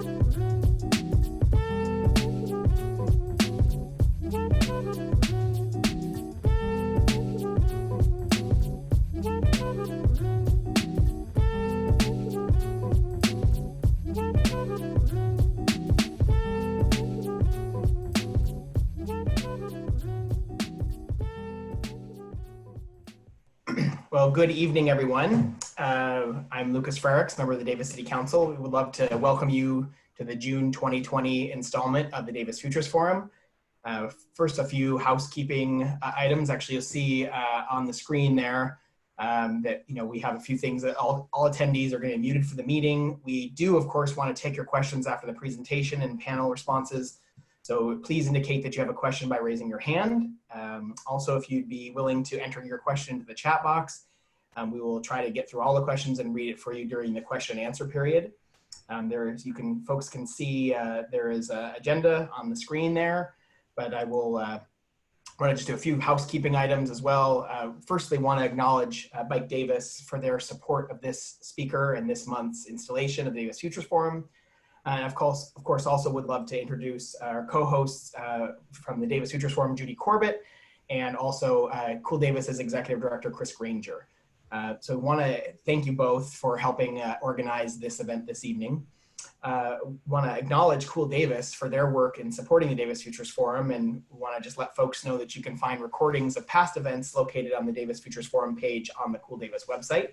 Well, good evening, everyone. I'm Lucas Frerichs, member of the Davis City Council. We would love to welcome you to the June 2020 installment of the Davis Futures Forum. First, a few housekeeping items. Actually, you'll see on the screen there that we have a few things that all attendees are going to be muted for the meeting. We do, of course, want to take your questions after the presentation and panel responses. So please indicate that you have a question by raising your hand. Also, if you'd be willing to enter your question into the chat box, we will try to get through all the questions and read it for you during the question and answer period. Folks can see there is an agenda on the screen there, but I will want to just do a few housekeeping items as well. Firstly, want to acknowledge Mike Davis for their support of this speaker and this month's installation of the Davis Futures Forum. And of course, also would love to introduce our co-hosts from the Davis Futures Forum, Judy Corbett, and also Cool Davis's Executive Director, Chris Granger. So want to thank you both for helping organize this event this evening. Want to acknowledge Cool Davis for their work in supporting the Davis Futures Forum, and want to just let folks know that you can find recordings of past events located on the Davis Futures Forum page on the Cool Davis website.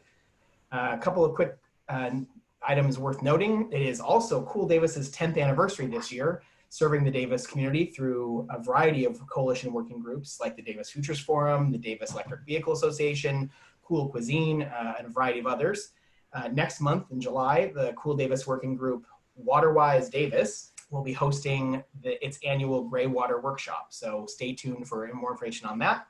A couple of quick items worth noting. It is also Cool Davis's 10th anniversary this year, serving the Davis community through a variety of coalition working groups like the Davis Futures Forum, the Davis Electric Vehicle Association, Cool Cuisine, and a variety of others. Next month in July, the Cool Davis working group Waterwise Davis will be hosting its annual Gray Water Workshop. So stay tuned for more information on that.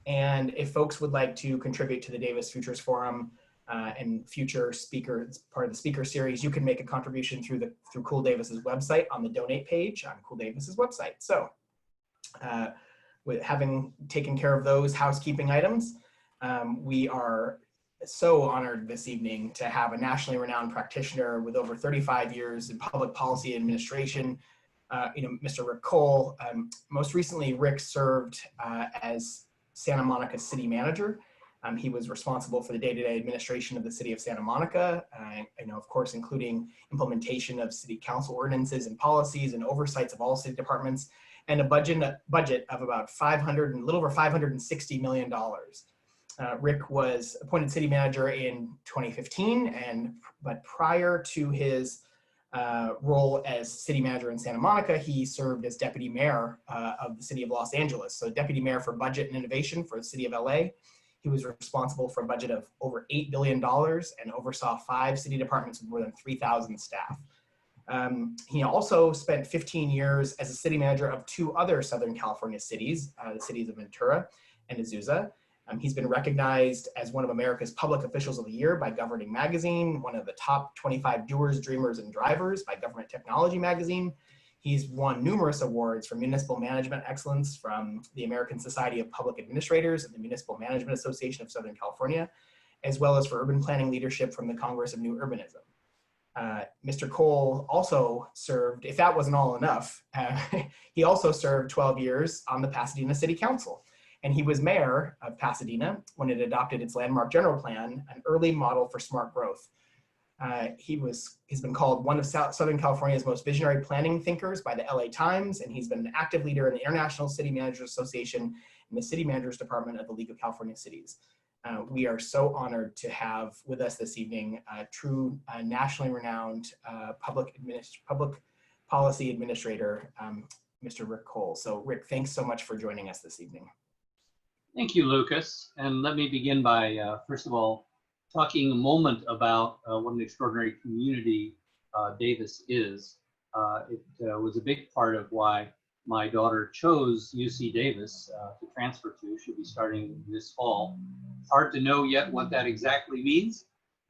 And if folks would like to contribute to the Davis Futures Forum and future speakers, part of the speaker series, you can make a contribution through Cool Davis's website on the donate page on Cool Davis's website. So with having taken care of those housekeeping items, we are so honored this evening to have a nationally renowned practitioner with over 35 years in public policy administration, Mr. Rick Cole. Most recently, Rick served as Santa Monica City Manager. He was responsible for the day-to-day administration of the city of Santa Monica, of course, including implementation of city council ordinances and policies and oversights of all city departments, and a budget of about a little over $560 million. Rick was appointed city manager in 2015, but prior to his role as city manager in Santa Monica, he served as deputy mayor of the city of Los Angeles. So deputy mayor for budget and innovation for the city of LA. He was responsible for a budget of over $8 billion and oversaw 5 city departments with more than 3,000 staff. He also spent 15 years as a city manager of 2 other Southern California cities, the cities of Ventura and Azusa. He's been recognized as one of America's Public Officials of the Year by Governing Magazine, one of the top 25 doers, dreamers, and drivers by Government Technology Magazine. He's won numerous awards for municipal management excellence from the American Society of Public Administrators and the Municipal Management Association of Southern California, as well as for urban planning leadership from the Congress of New Urbanism. Mr. Cole also served, if that wasn't all enough, he also served 12 years on the Pasadena City Council. And he was mayor of Pasadena when it adopted its landmark general plan, an early model for smart growth. He's been called one of Southern California's most visionary planning thinkers by the LA Times, and he's been an active leader in the International City Managers Association and the City Managers Department of the League of California Cities. We are so honored to have with us this evening a true nationally renowned public policy administrator, Mr. Rick Cole. So Rick, thanks so much for joining us this evening. Thank you, Lucas. And let me begin by, first of all, talking a moment about what an extraordinary community Davis is. It was a big part of why my daughter chose UC Davis to transfer to. She'll be starting this fall. It's hard to know yet what that exactly means,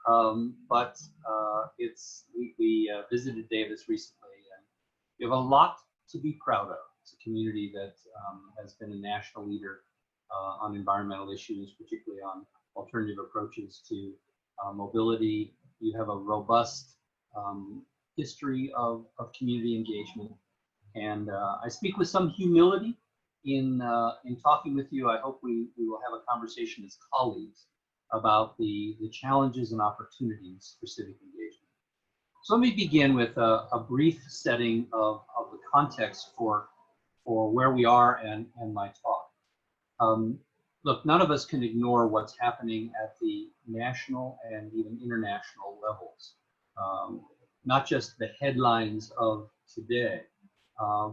but we visited Davis recently, and we have a lot to be proud of. It's a community that has been a national leader on environmental issues, particularly on alternative approaches to mobility. You have a robust history of community engagement. And I speak with some humility in talking with you. I hope we will have a conversation as colleagues about the challenges and opportunities for civic engagement. So let me begin with a brief setting of the context for where we are and my talk. Look, none of us can ignore what's happening at the national and even international levels. Not just the headlines of today,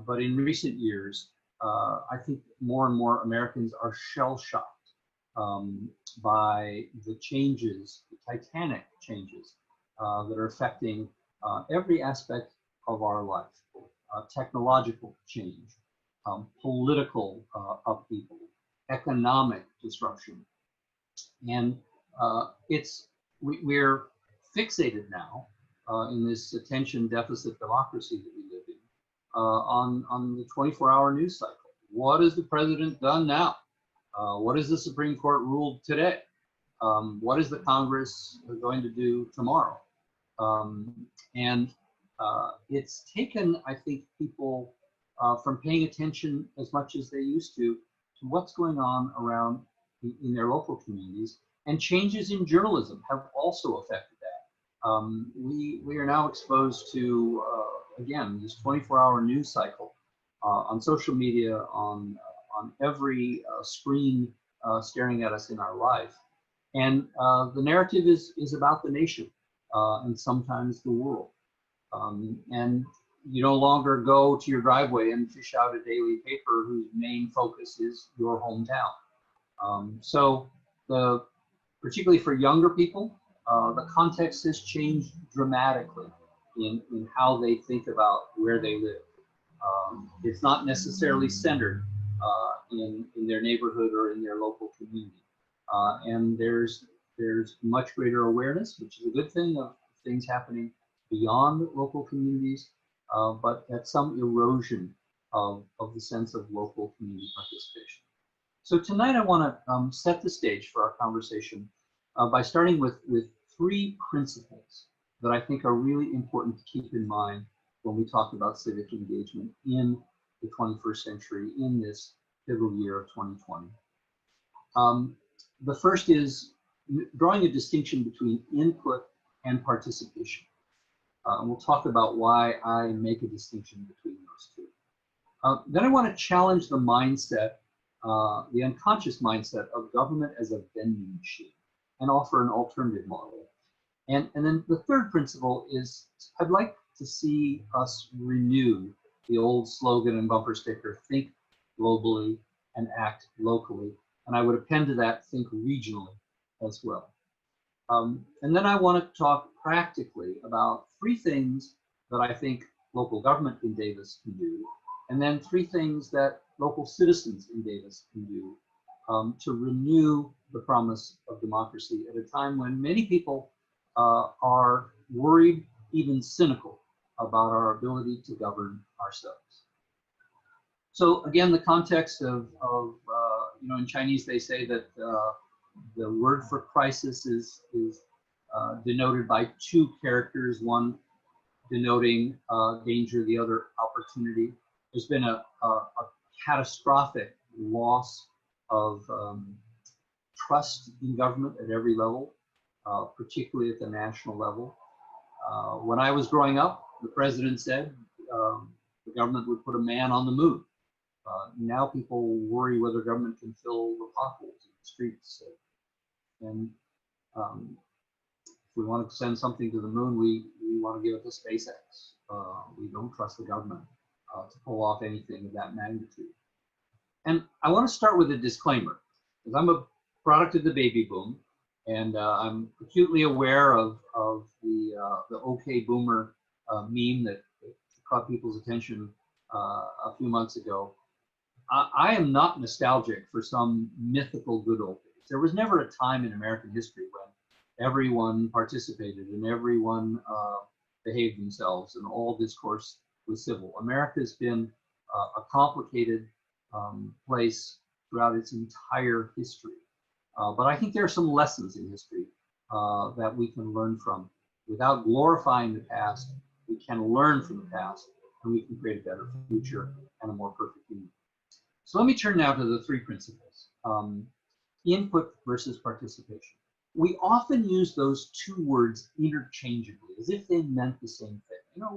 but in recent years, I think more and more Americans are shell-shocked by the changes, the titanic changes that are affecting every aspect of our life. Technological change, political upheaval, economic disruption. And we're fixated now in this attention deficit democracy that we live in on the 24-hour news cycle. What has the president done now? What has the Supreme Court ruled today? What is the Congress going to do tomorrow? It's taken, I think, people from paying attention as much as they used to what's going on around in their local communities, and changes in journalism have also affected that. We are now exposed to, again, this 24-hour news cycle on social media, on every screen staring at us in our life. And the narrative is about the nation and sometimes the world. And you no longer go to your driveway and fish out a daily paper whose main focus is your hometown. So particularly for younger people, the context has changed dramatically in how they think about where they live. It's not necessarily centered in their neighborhood or in their local community. And there's much greater awareness, which is a good thing, of things happening beyond local communities, but at some erosion of the sense of local community participation. So tonight I want to set the stage for our conversation by starting with three principles that I think are really important to keep in mind when we talk about civic engagement in the 21st century, in this pivotal year of 2020. The first is drawing a distinction between input and participation. And we'll talk about why I make a distinction between those two. Then I want to challenge the mindset, the unconscious mindset of government as a vending machine, and offer an alternative model. And then the third principle is I'd like to see us renew the old slogan and bumper sticker, think globally and act locally. And I would append to that, think regionally as well. And then I want to talk practically about three things that I think local government in Davis can do, and then three things that local citizens in Davis can do to renew the promise of democracy at a time when many people are worried, even cynical, about our ability to govern ourselves. So again, the context of in Chinese they say that the word for crisis is denoted by two characters, one denoting danger, the other opportunity. There's been a catastrophic loss of trust in government at every level, particularly at the national level. When I was growing up, the president said the government would put a man on the moon. Now people worry whether government can fill the potholes in the streets. And if we want to send something to the moon, we want to give it to SpaceX. We don't trust the government to pull off anything of that magnitude. And I want to start with a disclaimer, because I'm a product of the baby boom, and I'm acutely aware of the OK Boomer meme that caught people's attention a few months ago. I am not nostalgic for some mythical good old days. There was never a time in American history when everyone participated and everyone behaved themselves and all discourse was civil. America's been a complicated place throughout its entire history. But I think there are some lessons in history that we can learn from without glorifying the past we can learn from the past, and we can create a better future and a more perfect union. So let me turn now to the three principles. Input versus participation. We often use those two words interchangeably, as if they meant the same thing. You know,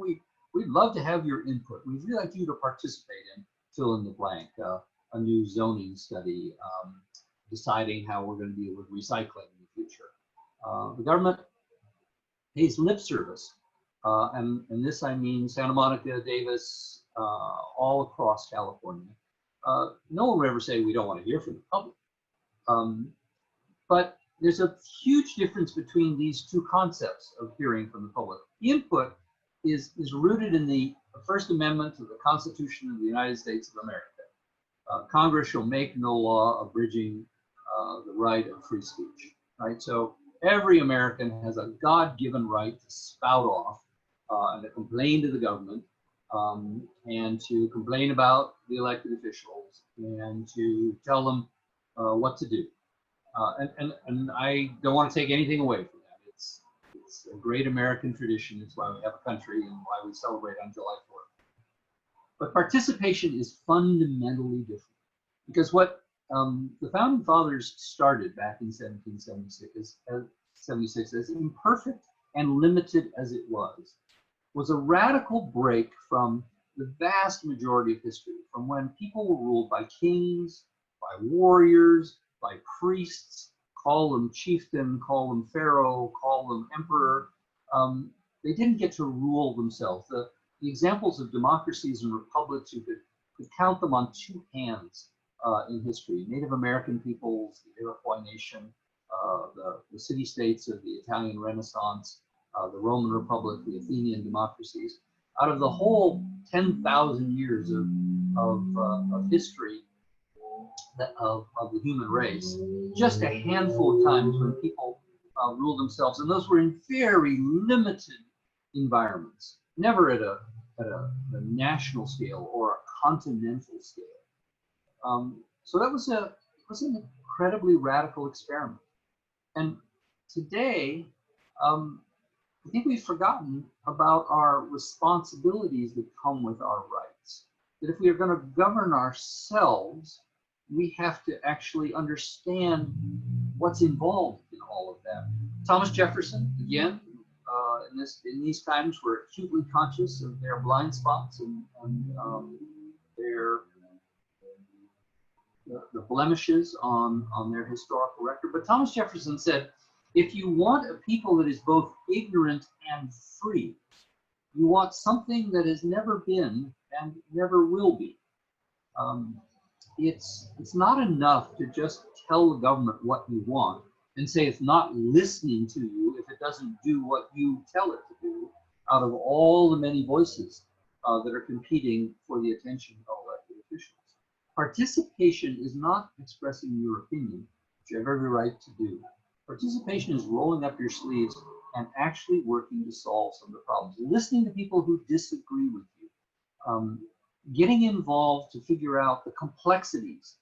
we'd love to have your input. We'd really like you to participate in fill in the blank, a new zoning study, deciding how we're going to deal with recycling in the future. The government pays lip service, and this I mean Santa Monica, Davis, all across California. No one would ever say we don't want to hear from the public. But there's a huge difference between these two concepts of hearing from the public. Input is rooted in the First Amendment to the Constitution of the United States of America. Congress shall make no law abridging the right of free speech, right? So every American has a God-given right to spout off and to complain to the government and to complain about the elected officials and to tell them what to do. And I don't want to take anything away from that. It's a great American tradition. It's why we have a country and why we celebrate on July 4th. But participation is fundamentally different, because what the Founding Fathers started back in 1776, as imperfect and limited as it was a radical break from the vast majority of history, from when people were ruled by kings, by warriors, by priests, call them chieftain, call them pharaoh, call them emperor. They didn't get to rule themselves. The examples of democracies and republics, you could count them on two hands in history. Native American peoples, the Iroquois nation, the city-states of the Italian Renaissance, the Roman Republic, the Athenian democracies. Out of the whole 10,000 years of history of the human race, just a handful of times when people ruled themselves, and those were in very limited environments, never at a national scale or a continental scale. So that was an incredibly radical experiment. And today, I think we've forgotten about our responsibilities that come with our rights. That if we are going to govern ourselves, we have to actually understand what's involved in all of that. Thomas Jefferson, again, in these times, we're acutely conscious of their blind spots and the blemishes on their historical record. But Thomas Jefferson said, if you want a people that is both ignorant and free, you want something that has never been and never will be. It's not enough to just tell the government what you want and say it's not listening to you if it doesn't do what you tell it to do, out of all the many voices that are competing for the attention of elected officials. Participation is not expressing your opinion, which you have every right to do. Participation is rolling up your sleeves and actually working to solve some of the problems. Listening to people who disagree with you. Getting involved to figure out the complexities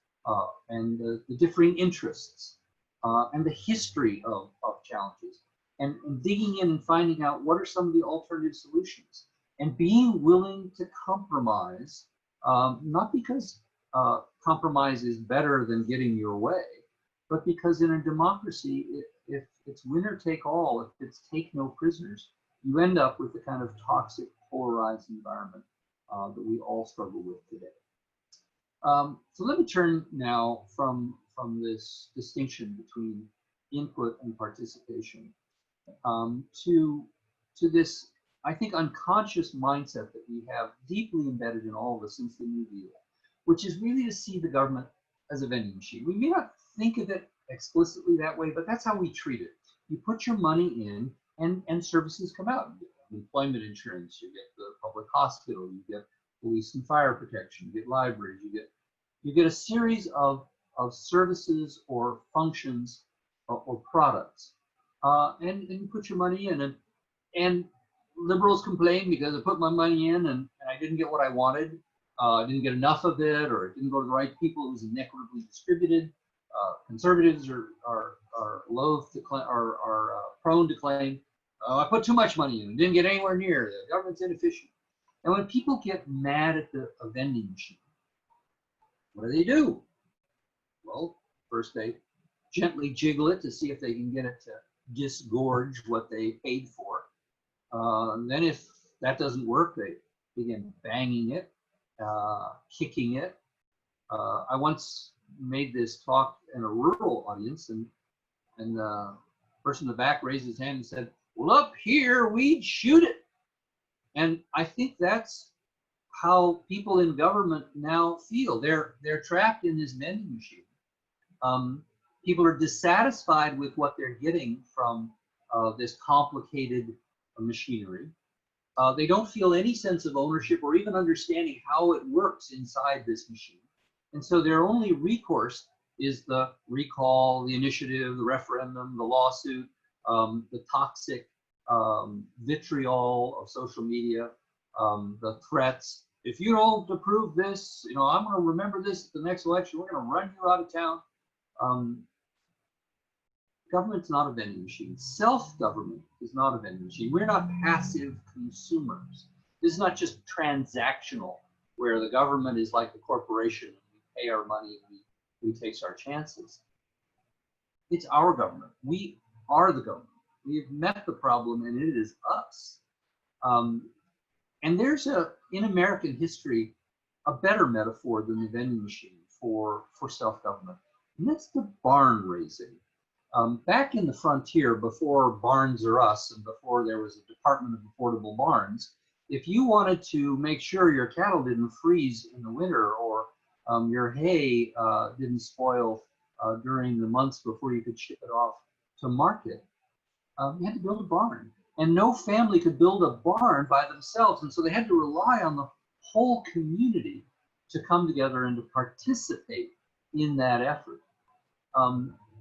and the differing interests and the history of challenges. And digging in and finding out what are some of the alternative solutions. And being willing to compromise, not because compromise is better than getting your way, but because in a democracy, if it's winner take all, if it's take no prisoners, you end up with the kind of toxic, polarized environment that we all struggle with today. So let me turn now from this distinction between input and participation to this, I think, unconscious mindset that we have deeply embedded in all of us since the New Deal, which is really to see the government as a vending machine. We may not think of it explicitly that way, but that's how we treat it. You put your money in and services come out. You get employment insurance, you get the public hospital, you get police and fire protection, you get libraries, you get a series of services or functions or products. And you put your money in, and liberals complain because I put my money in and I didn't get what I wanted. I didn't get enough of it, or it didn't go to the right people. It was inequitably distributed. Conservatives are loath to are prone to claim I put too much money in, didn't get anywhere near, the government's inefficient. And when people get mad at a vending machine, what do? Well, first they gently jiggle it to see if they can get it to disgorge what they paid for. Then if that doesn't work, they begin banging it, kicking it. I once made this talk in a rural audience, and the person in the back raised his hand and said, well, up here, we'd shoot it. And I think that's how people in government now feel. They're trapped in this vending machine. People are dissatisfied with what they're getting from this complicated machinery. They don't feel any sense of ownership or even understanding how it works inside this machine. And so their only recourse is the recall, the initiative, the referendum, the lawsuit, the toxic vitriol of social media, the threats. If you don't approve this, I'm going to remember this at the next election. We're going to run you out of town. Government's not a vending machine. Self-government is not a vending machine. We're not passive consumers. This is not just transactional, where the government is like a corporation. We pay our money and we take our chances. It's our government. We are the government. We've met the problem, and it is us. And there's in American history, a better metaphor than the vending machine for self-government, and that's the barn raising. Back in the frontier, before Barns R Us and before there was a Department of Affordable Barns, if you wanted to make sure your cattle didn't freeze in the winter or your hay didn't spoil during the months before you could ship it off to market, you had to build a barn. And no family could build a barn by themselves. And so they had to rely on the whole community to come together and to participate in that effort.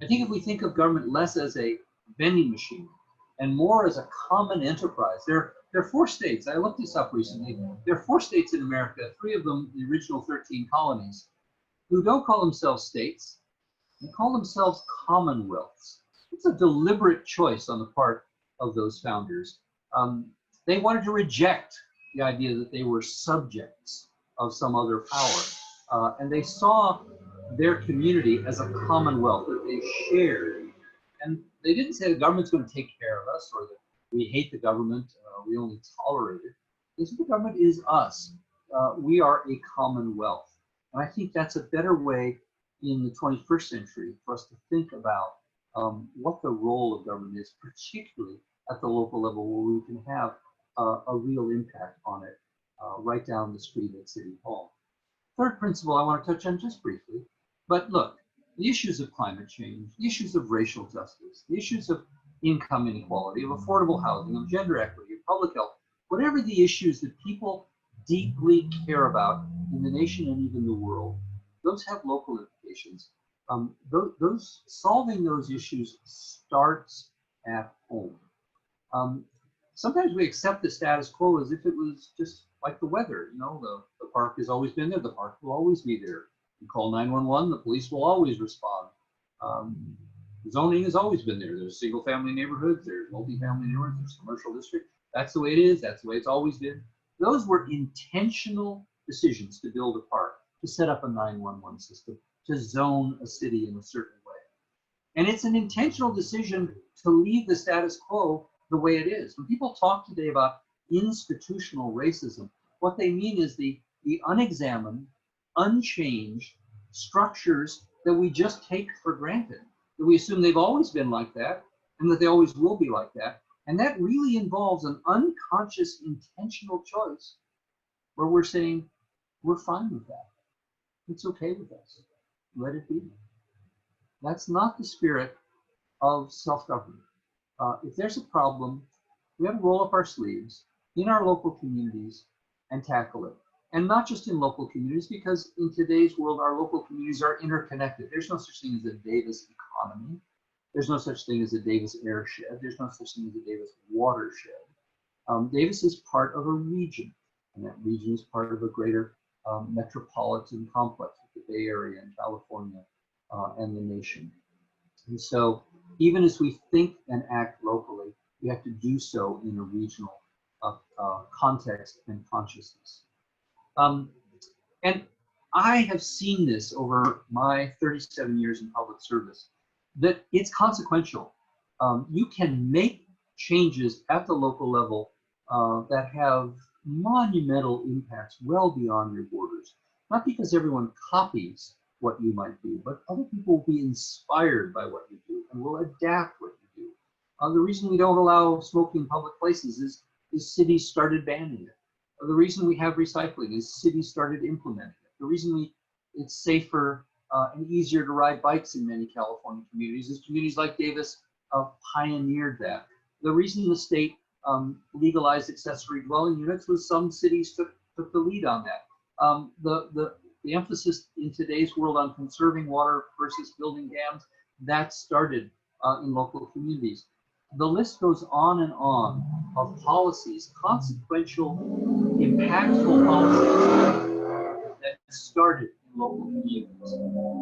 I think if we think of government less as a vending machine and more as a common enterprise, there are 4 states, I looked this up recently, there are 4 states in America, 3 of them the original 13 colonies, who don't call themselves states, they call themselves commonwealths. It's a deliberate choice on the part of those founders. They wanted to reject the idea that they were subjects of some other power. And they saw their community as a commonwealth that they shared. And they didn't say the government's going to take care of us or that we hate the government, we only tolerate it. They said the government is us. We are a commonwealth. And I think that's a better way in the 21st century for us to think about what the role of government is, particularly at the local level where we can have a real impact on it right down the street at City Hall. Third principle I want to touch on just briefly, but look, the issues of climate change, the issues of racial justice, the issues of income inequality, of affordable housing, of gender equity, of public health, whatever the issues that people deeply care about in the nation and even the world, those have local implications. Solving those issues starts at home. Sometimes we accept the status quo as if it was just like the weather. The park has always been there, the park will always be there. You call 911, the police will always respond. Zoning has always been there. There's single family neighborhoods, there's multi-family neighborhoods, there's commercial districts. That's the way it is, that's the way it's always been. Those were intentional decisions to build a park, to set up a 911 system, to zone a city in a certain way. And it's an intentional decision to leave the status quo the way it is. When people talk today about institutional racism, what they mean is the unexamined, unchanged structures that we just take for granted, that we assume they've always been like that and that they always will be like that. And that really involves an unconscious, intentional choice where we're saying, we're fine with that. It's okay with us. Let it be. That's not the spirit of self-government. If there's a problem, we have to roll up our sleeves in our local communities and tackle it. And not just in local communities, because in today's world, our local communities are interconnected. There's no such thing as a Davis economy. There's no such thing as a Davis airshed. There's no such thing as a Davis watershed. Davis is part of a region, and that region is part of a greater metropolitan complex with the Bay Area and California and the nation. And so even as we think and act locally, you have to do so in a regional context and consciousness. And I have seen this over my 37 years in public service, that it's consequential. You can make changes at the local level that have monumental impacts well beyond your borders. Not because everyone copies what you might do, but other people will be inspired by what you do and will adapt what you do. The reason we don't allow smoking in public places is cities started banning it. The reason we have recycling is cities started implementing it. The reason it's safer and easier to ride bikes in many California communities is communities like Davis pioneered that. The reason the state legalized accessory dwelling units was some cities took the lead on that. The emphasis in today's world on conserving water versus building dams, that started in local communities. The list goes on and on of policies, consequential, impactful policies that started in local communities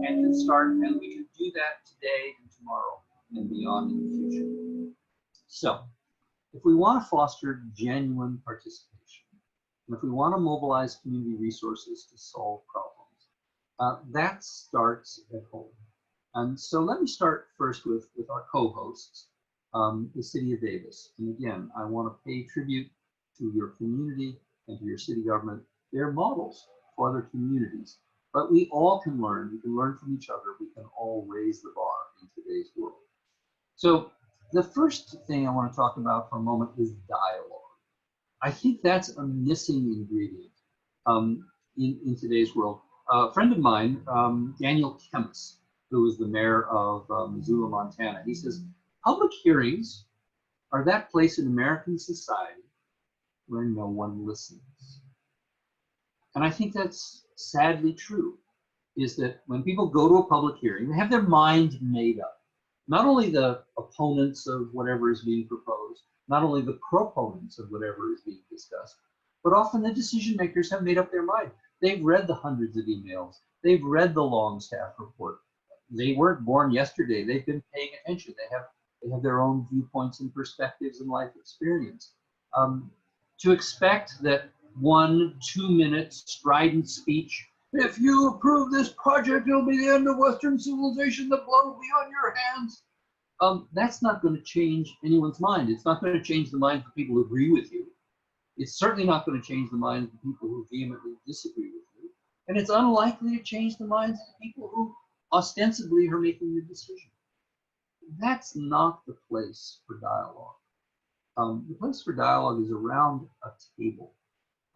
and can start, and we can do that today and tomorrow and beyond in the future. So, if we want to foster genuine participation, and if we want to mobilize community resources to solve problems, that starts at home. And so let me start first with our co-hosts, the City of Davis. And again, I want to pay tribute to your community and to your city government. They're models for other communities, but we all can learn. We can learn from each other. We can all raise the bar in today's world. So the first thing I want to talk about for a moment is dialogue. I think that's a missing ingredient in today's world. A friend of mine, Daniel Kemps, who was the mayor of Missoula, Montana, he says, public hearings are that place in American society where no one listens. And I think that's sadly true, is that when people go to a public hearing, they have their mind made up. Not only the opponents of whatever is being proposed, not only the proponents of whatever is being discussed, but often the decision makers have made up their mind. They've read the hundreds of emails. They've read the long staff report. They weren't born yesterday. They've been paying attention. They have their own viewpoints and perspectives and life experience. To expect that 1 2-minute strident speech, if you approve this project, it'll be the end of Western civilization, the blood will be on your hands. That's not going to change anyone's mind. It's not going to change the minds of people who agree with you. It's certainly not going to change the minds of people who vehemently disagree with you. And it's unlikely to change the minds of the people who ostensibly are making the decision. That's not the place for dialogue. The place for dialogue is around a table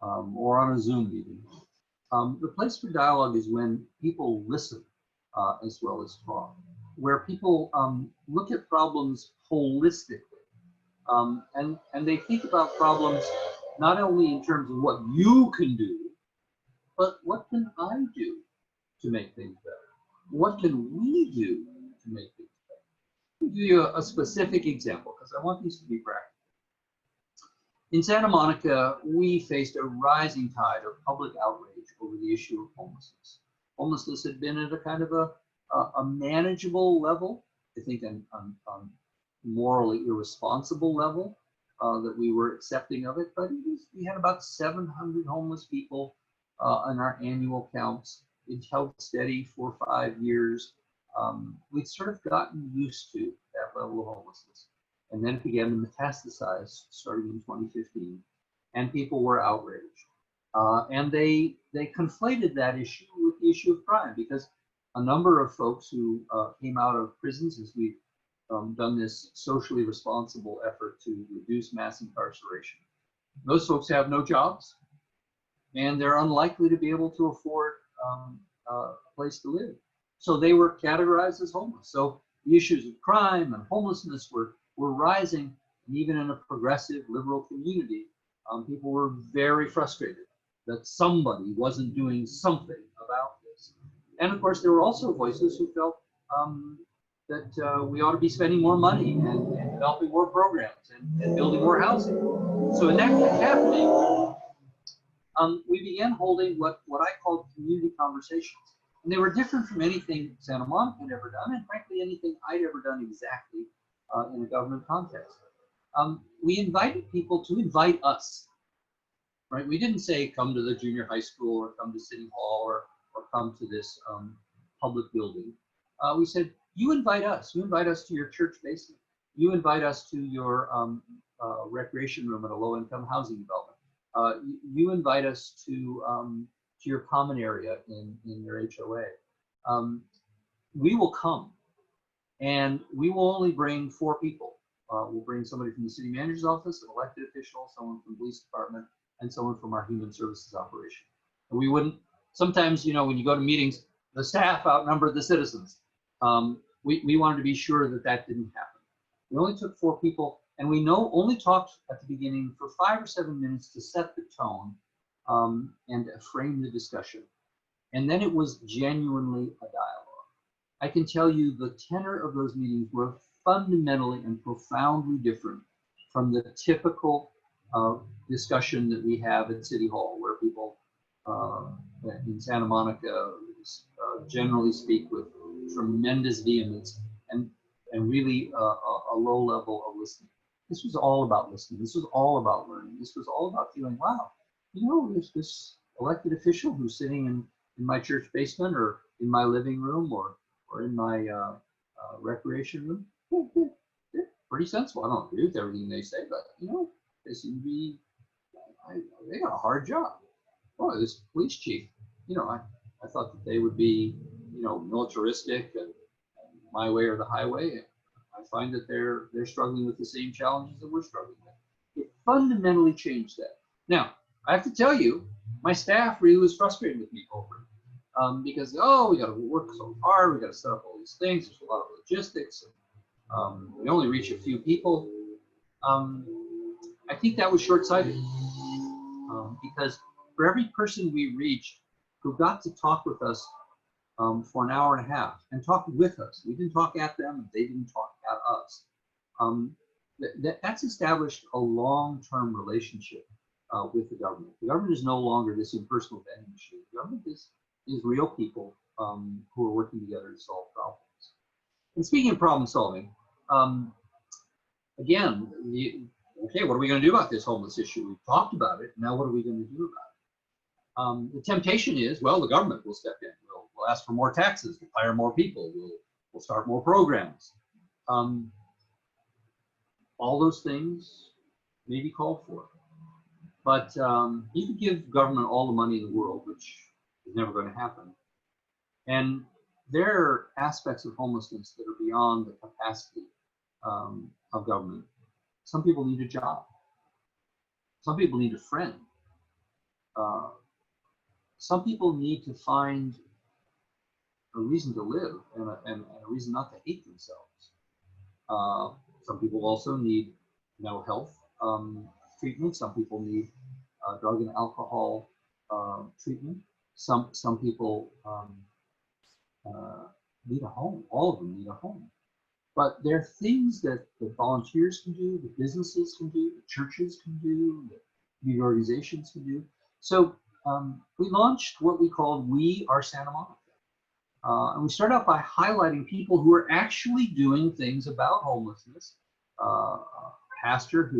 or on a Zoom meeting. The place for dialogue is when people listen as well as talk, where people look at problems holistically, and they think about problems not only in terms of what you can do, but what can I do to make things better? What can we do to make things better? I'll give you a specific example because I want these to be practical. In Santa Monica, we faced a rising tide of public outrage over the issue of homelessness. Homelessness had been at a kind of a manageable level, I think a morally irresponsible level that we were accepting of it, but we had about 700 homeless people in our annual counts. It held steady for 5 years. We'd sort of gotten used to that level of homelessness. And then it began to metastasize starting in 2015, and people were outraged. And they conflated that issue with the issue of crime, because a number of folks who came out of prisons, as we've done this socially responsible effort to reduce mass incarceration, those folks have no jobs, and they're unlikely to be able to afford a place to live. So they were categorized as homeless. So the issues of crime and homelessness were rising, and even in a progressive liberal community, people were very frustrated that somebody wasn't doing something about this. And of course, there were also voices who felt that we ought to be spending more money and developing more programs and building more housing. So in that happening, we began holding what I called community conversations. And they were different from anything Santa Monica had ever done, and frankly, anything I'd ever done exactly in a government context. we invited people to invite us, right? We didn't say come to the junior high school or come to City Hall or come to this public building. We said, you invite us. You invite us to your church basement. You invite us to your recreation room at a low-income housing development. You invite us to your common area in your HOA. We will come, and we will only bring 4 people. We'll bring somebody from the city manager's office, an elected official, someone from the police department, and someone from our human services operation. And we wouldn't, sometimes, you know, when you go to meetings, the staff outnumbered the citizens. We wanted to be sure that that didn't happen. We only took 4 people, and we only talked at the beginning for 5 or 7 minutes to set the tone and frame the discussion. And then it was genuinely a dialogue. I can tell you the tenor of those meetings were fundamentally and profoundly different from the typical discussion that we have at City Hall, where people in Santa Monica generally speak with tremendous vehemence and really a low level of listening. This was all about listening. This was all about learning. This was all about feeling, wow, you know, there's this elected official who's sitting in my church basement or in my living room or in my recreation room. They're pretty sensible. I don't agree with everything they say, but you know, they seem to be, they got a hard job. Oh, this police chief, you know, I thought that they would be, you know, militaristic and my way or the highway. And I find that they're struggling with the same challenges that we're struggling with. It fundamentally changed that. Now, I have to tell you, my staff really was frustrated with me over it because, oh, we got to work so hard. We got to set up all these things. There's a lot of logistics. We only reach a few people. I think that was short-sighted because for every person we reached who got to talk with us for an hour and a half and talk with us, we didn't talk at them and they didn't talk at us. That's established a long-term relationship with the government. The government is no longer this impersonal vending machine. The government is real people who are working together to solve problems. And speaking of problem solving, again, okay, what are we going to do about this homeless issue? We've talked about it. Now, what are we going to do about it? The temptation is, well, the government will step in. We'll ask for more taxes. We'll hire more people. We'll start more programs. All those things may be called for. But you can give government all the money in the world, which is never going to happen. And there are aspects of homelessness that are beyond the capacity of government. Some people need a job. Some people need a friend. Some people need to find a reason to live and a reason not to hate themselves. Some people also need mental health treatment. Some people need drug and alcohol treatment. Some people need a home. All of them need a home. But there are things that the volunteers can do, the businesses can do, the churches can do, the community organizations can do. So we launched what we called We Are Santa Monica. And we started out by highlighting people who are actually doing things about homelessness. A pastor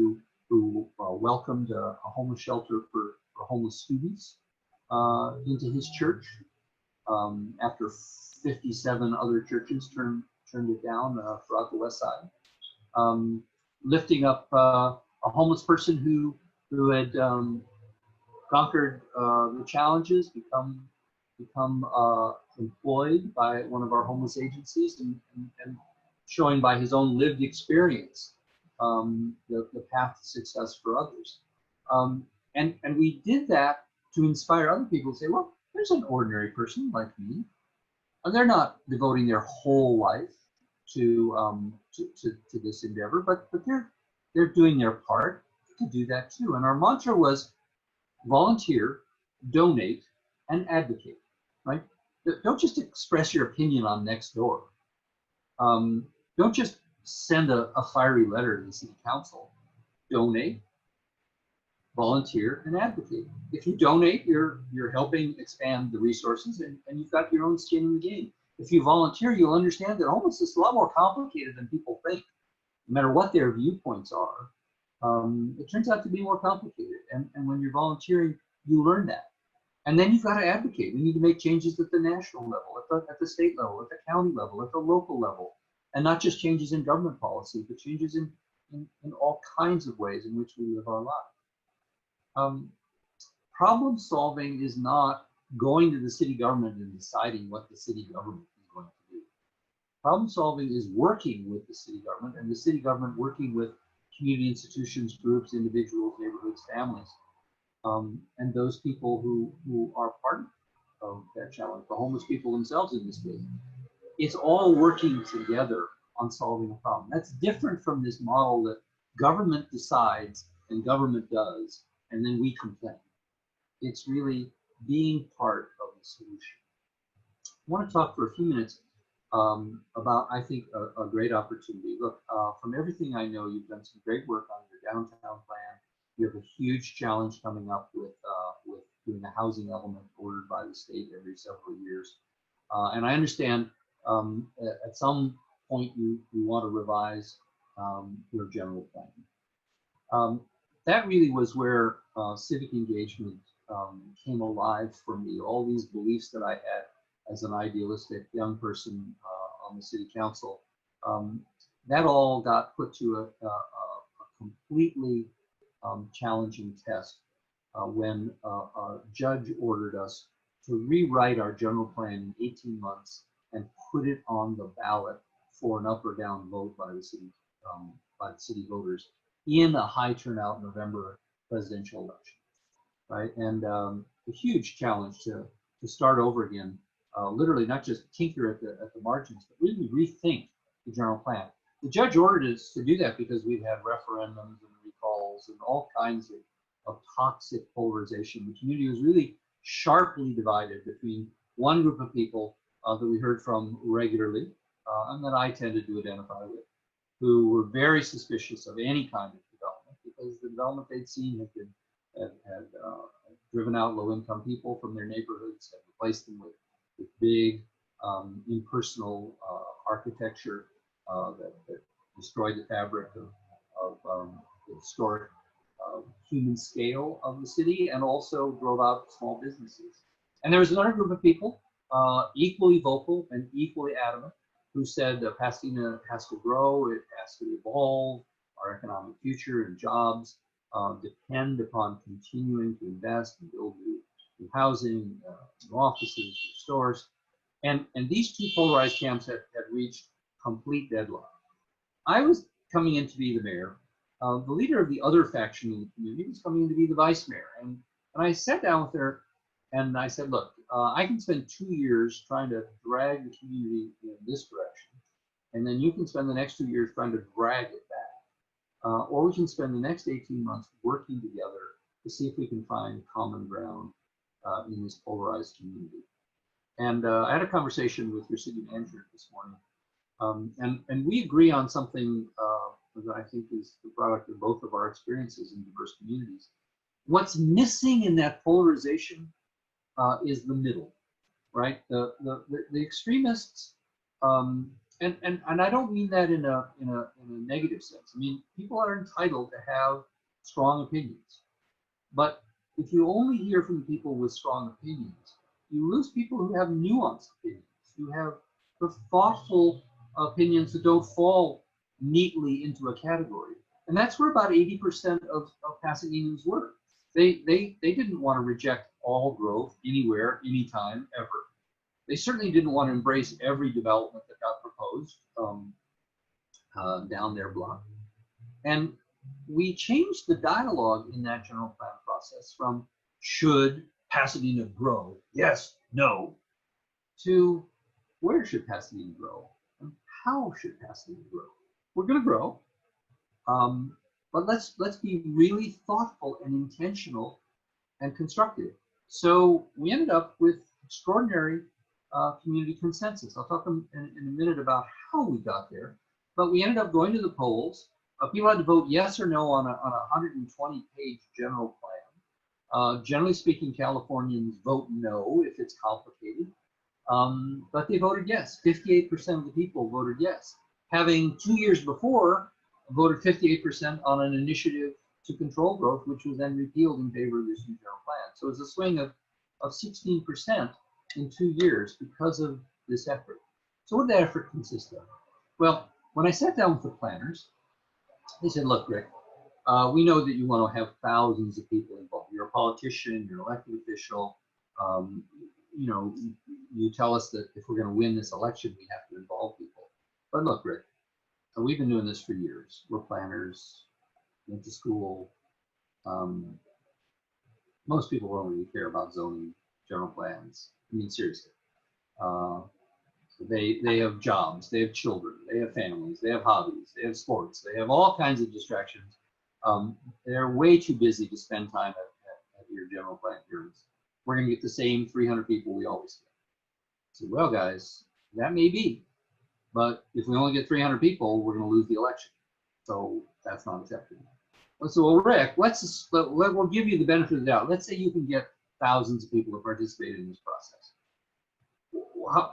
who welcomed a homeless shelter for homeless students into his church after 57 other churches turned it down throughout the West Side. Lifting up a homeless person who had conquered the challenges, become employed by one of our homeless agencies, and showing by his own lived experience the path to success for others. And we did that to inspire other people to say, well, there's an ordinary person like me, and they're not devoting their whole life to this endeavor, but they're doing their part to do that too. And our mantra was volunteer, donate, and advocate, right? Don't just express your opinion on Nextdoor. Don't just send a fiery letter to the city council. Donate, volunteer, and advocate. If you donate, you're helping expand the resources, and you've got your own skin in the game. If you volunteer, you'll understand that homelessness is a lot more complicated than people think. No matter what their viewpoints are, it turns out to be more complicated. And when you're volunteering, you learn that. And then you've got to advocate. We need to make changes at the national level, at the state level, at the county level, at the local level, and not just changes in government policy, but changes in all kinds of ways in which we live our lives. Problem solving is not going to the city government and deciding what the city government is going to do. Problem solving is working with the city government, and the city government working with community institutions, groups, individuals, neighborhoods, families, and those people who are part of that challenge, the homeless people themselves in this case. It's all working together on solving a problem. That's different from this model that government decides and government does, and then we complain. It's really being part of the solution. I want to talk for a few minutes about, I think, a great opportunity. Look, from everything I know, you've done some great work on your downtown plan. You have a huge challenge coming up with doing a housing element ordered by the state every several years. And I understand at some point you want to revise your general plan. That really was where civic engagement came alive for me. All these beliefs that I had as an idealistic young person on the city council, that all got put to a completely challenging test when a judge ordered us to rewrite our general plan in 18 months and put it on the ballot for an up or down vote by the city voters in a high turnout November presidential election, right? And a huge challenge to start over again, literally not just tinker at the margins, but really rethink the general plan. The judge ordered us to do that because we've had referendums and recalls and all kinds of toxic polarization. The community was really sharply divided between one group of people that we heard from regularly, and that I tended to identify with, who were very suspicious of any kind of development because the development they'd seen had driven out low-income people from their neighborhoods, had replaced them with big impersonal architecture that destroyed the fabric of the historic human scale of the city, and also drove out small businesses. And there was another group of people, equally vocal and equally adamant, who said that Pasadena has to grow, it has to evolve, our economic future and jobs depend upon continuing to invest and build new housing, new offices, new stores. And these two polarized camps had reached complete deadlock. I was coming in to be the mayor. The leader of the other faction in the community was coming in to be the vice mayor. And I sat down with her and I said, look, I can spend 2 years trying to drag the community in this direction, and then you can spend the next 2 years trying to drag it back. Or we can spend the next 18 months working together to see if we can find common ground in this polarized community. And I had a conversation with your city manager this morning, and we agree on something that I think is the product of both of our experiences in diverse communities. What's missing in that polarization is the middle, right? The extremists, and I don't mean that in a negative sense. I mean, people are entitled to have strong opinions, but if you only hear from people with strong opinions, you lose people who have nuanced opinions, who have the thoughtful opinions that don't fall neatly into a category. And that's where about 80% of Pasadenans were. They didn't want to reject all growth anywhere, anytime, ever. They certainly didn't want to embrace every development that got proposed down their block. And we changed the dialogue in that general plan process from should Pasadena grow, yes, no, to where should Pasadena grow and how should Pasadena grow. We're going to grow, but let's be really thoughtful and intentional and constructive. So we ended up with extraordinary community consensus. I'll talk in a minute about how we got there, but we ended up going to the polls. People had to vote yes or no on a 120-page general plan. Generally speaking, Californians vote no if it's complicated, but they voted yes. 58% of the people voted yes. Having 2 years before voted 58% on an initiative to control growth, which was then repealed in favor of this new general plan. So it's a swing of 16% in 2 years because of this effort. So what did that effort consist of? Well, when I sat down with the planners, they said, look, Rick, we know that you want to have thousands of people involved. You're a politician, you're an elected official. You know, you tell us that if we're going to win this election, we have to involve people. But look, Rick, we've been doing this for years. We're planners, went to school. Most people don't really care about zoning, general plans. I mean, seriously. They have jobs, they have children, they have families, they have hobbies, they have sports, they have all kinds of distractions. They're way too busy to spend time at your general plan hearings. We're going to get the same 300 people we always get. So, well, guys, that may be, but if we only get 300 people, we're going to lose the election. So that's not acceptable. So, well, Rick, we'll give you the benefit of the doubt. Let's say you can get thousands of people to participate in this process.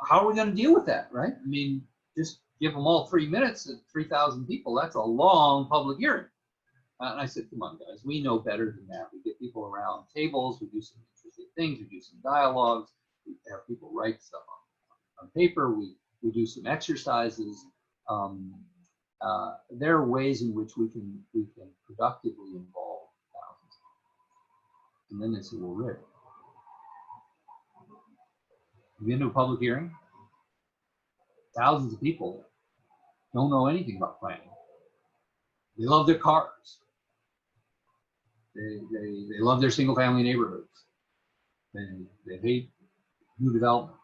How are we going to deal with that, right? I mean, just give them all 3 minutes at 3,000 people. That's a long public hearing. And I said, come on, guys, we know better than that. We get people around tables, we do some interesting things, we do some dialogues, we have people write stuff on paper, we do some exercises. There are ways in which we can productively involve thousands. And then they said, well, Rick, you get into a public hearing, thousands of people don't know anything about planning. They love their cars. They love their single family neighborhoods. They hate new development.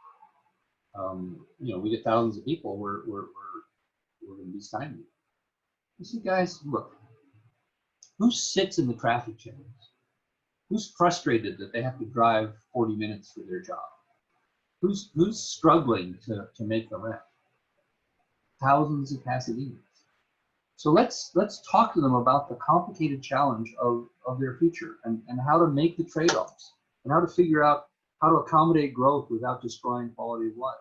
You know, we get thousands of people, we're going to be stymied. You see, guys, look, who sits in the traffic jams? Who's frustrated that they have to drive 40 minutes for their job? Who's struggling to make the rent? Thousands of Pasadenas. So let's talk to them about the complicated challenge of their future and how to make the trade-offs and how to figure out how to accommodate growth without destroying quality of life.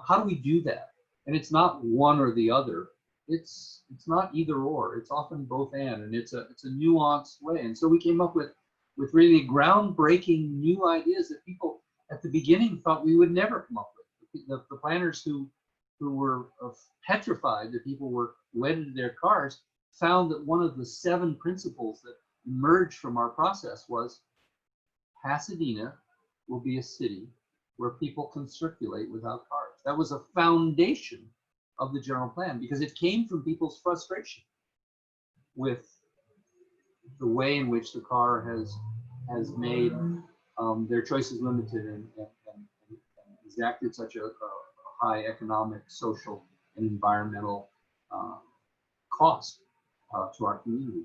How do we do that? And it's not one or the other. It's not either or. It's often both and it's a nuanced way. And so we came up with really groundbreaking new ideas that people at the beginning thought we would never come up with. The planners who were petrified that people were wedded to their cars found that one of the 7 principles that emerged from our process was Pasadena will be a city where people can circulate without cars. That was a foundation of the general plan because it came from people's frustration with the way in which the car has made their choices limited and exacted such a high economic, social, and environmental cost to our community.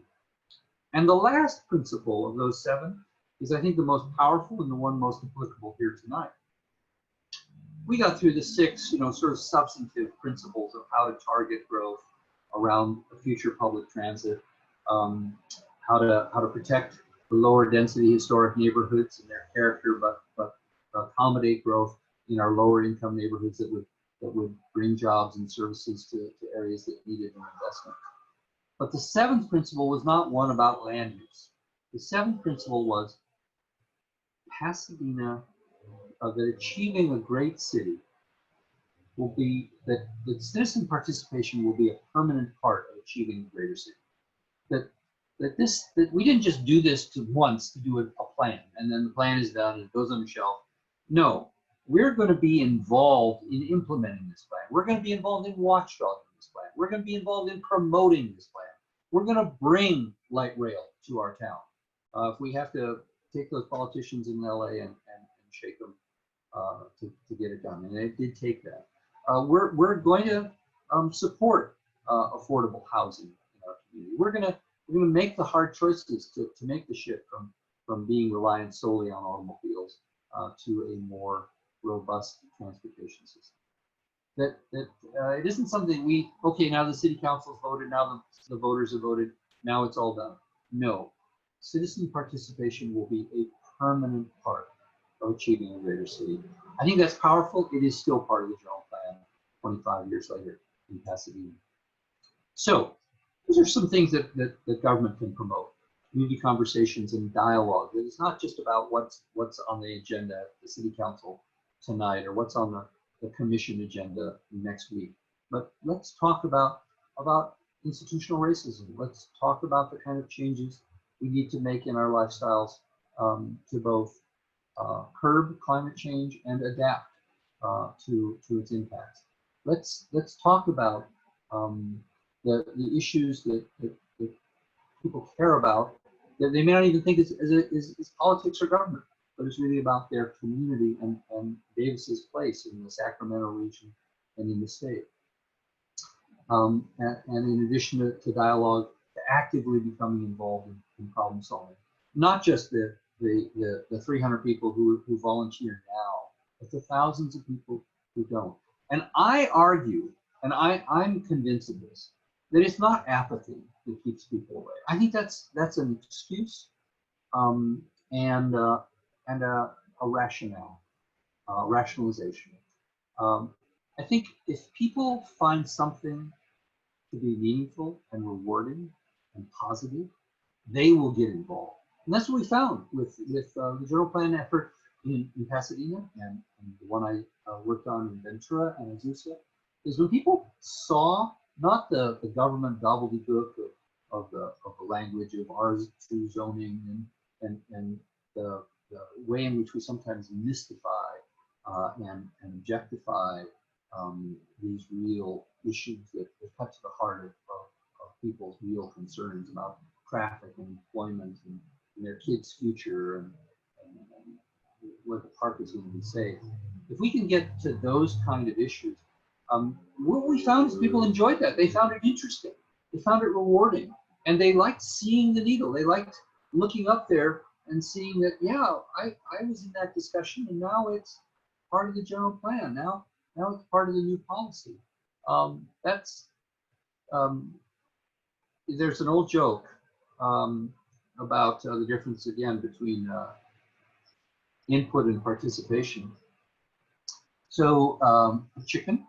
And the last principle of those 7 is, I think, the most powerful and the one most applicable here tonight. We got through the 6, sort of substantive principles of how to target growth around future public transit, how to protect the lower density historic neighborhoods and their character, but accommodate growth in our lower income neighborhoods that would bring jobs and services to areas that needed an investment. But the 7th principle was not one about land use. The 7th principle was Pasadena, that achieving a great city will be, that citizen participation will be a permanent part of achieving a greater city. That we didn't just do this once to do a plan, and then the plan is done and it goes on the shelf. No, we're going to be involved in implementing this plan. We're going to be involved in watchdogging this plan. We're going to be involved in promoting this plan. We're going to bring light rail to our town. If we have to take those politicians in LA and shake them to get it done, and it did take that. We're going to support affordable housing in our community. We're going to make the hard choices to make the shift from being reliant solely on automobiles to a more robust transportation system. That it isn't something okay, now the city council's voted, now the voters have voted, now it's all done. No, citizen participation will be a permanent part of achieving a greater city. I think that's powerful. It is still part of the general plan 25 years later in Pasadena. So These are some things that government can promote. Community conversations and dialogue. It's not just about what's on the agenda at the city council tonight or what's on the commission agenda next week. But let's talk about institutional racism. Let's talk about the kind of changes we need to make in our lifestyles to both curb climate change and adapt to its impacts. Let's talk about the issues that people care about that they may not even think is politics or government, but it's really about their community and Davis's place in the Sacramento region and in the state. And in addition to dialogue, to actively becoming involved in problem solving. Not just the 300 people who volunteer now, but the thousands of people who don't. And I argue, and I'm convinced of this, that it's not apathy that keeps people away. I think that's an excuse and a rationalization. I think if people find something to be meaningful and rewarding and positive, they will get involved. And that's what we found with the general plan effort in Pasadena and the one I worked on in Ventura and Azusa, is when people saw not the government gobbledygook of the language of R2 zoning and the way in which we sometimes mystify and objectify these real issues that cut to the heart of people's real concerns about traffic and employment and their kids' future and what the park is going to be safe. If we can get to those kind of issues, what we found is people enjoyed that. They found it interesting. They found it rewarding. And they liked seeing the needle. They liked looking up there and seeing that, yeah, I was in that discussion and now it's part of the general plan. Now it's part of the new policy. There's an old joke about the difference, again, between input and participation. So a chicken,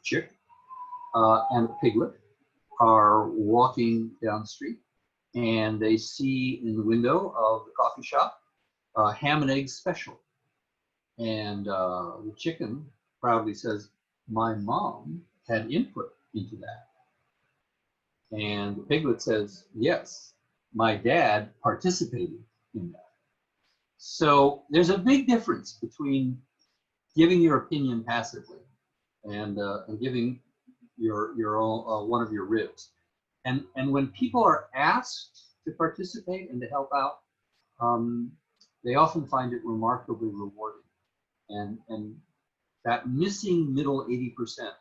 chick, and a piglet are walking down the street, and they see in the window of the coffee shop ham and eggs special. And the chicken proudly says, "My mom had input into that." And the piglet says, "Yes, my dad participated in that." So there's a big difference between giving your opinion passively and giving your own, one of your ribs. And when people are asked to participate and to help out, they often find it remarkably rewarding. And that missing middle 80%,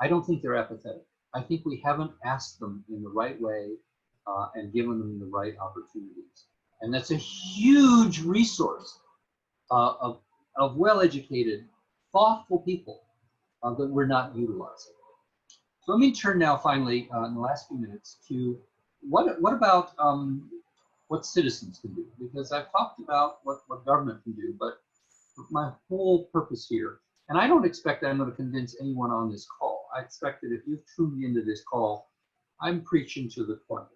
I don't think they're apathetic. I think we haven't asked them in the right way and given them the right opportunities. And that's a huge resource of well-educated, thoughtful people that we're not utilizing. So let me turn now finally in the last few minutes to what about what citizens can do? Because I've talked about what government can do, but my whole purpose here, and I don't expect that I'm going to convince anyone on this call. I expect that if you've tuned into this call, I'm preaching to the choir.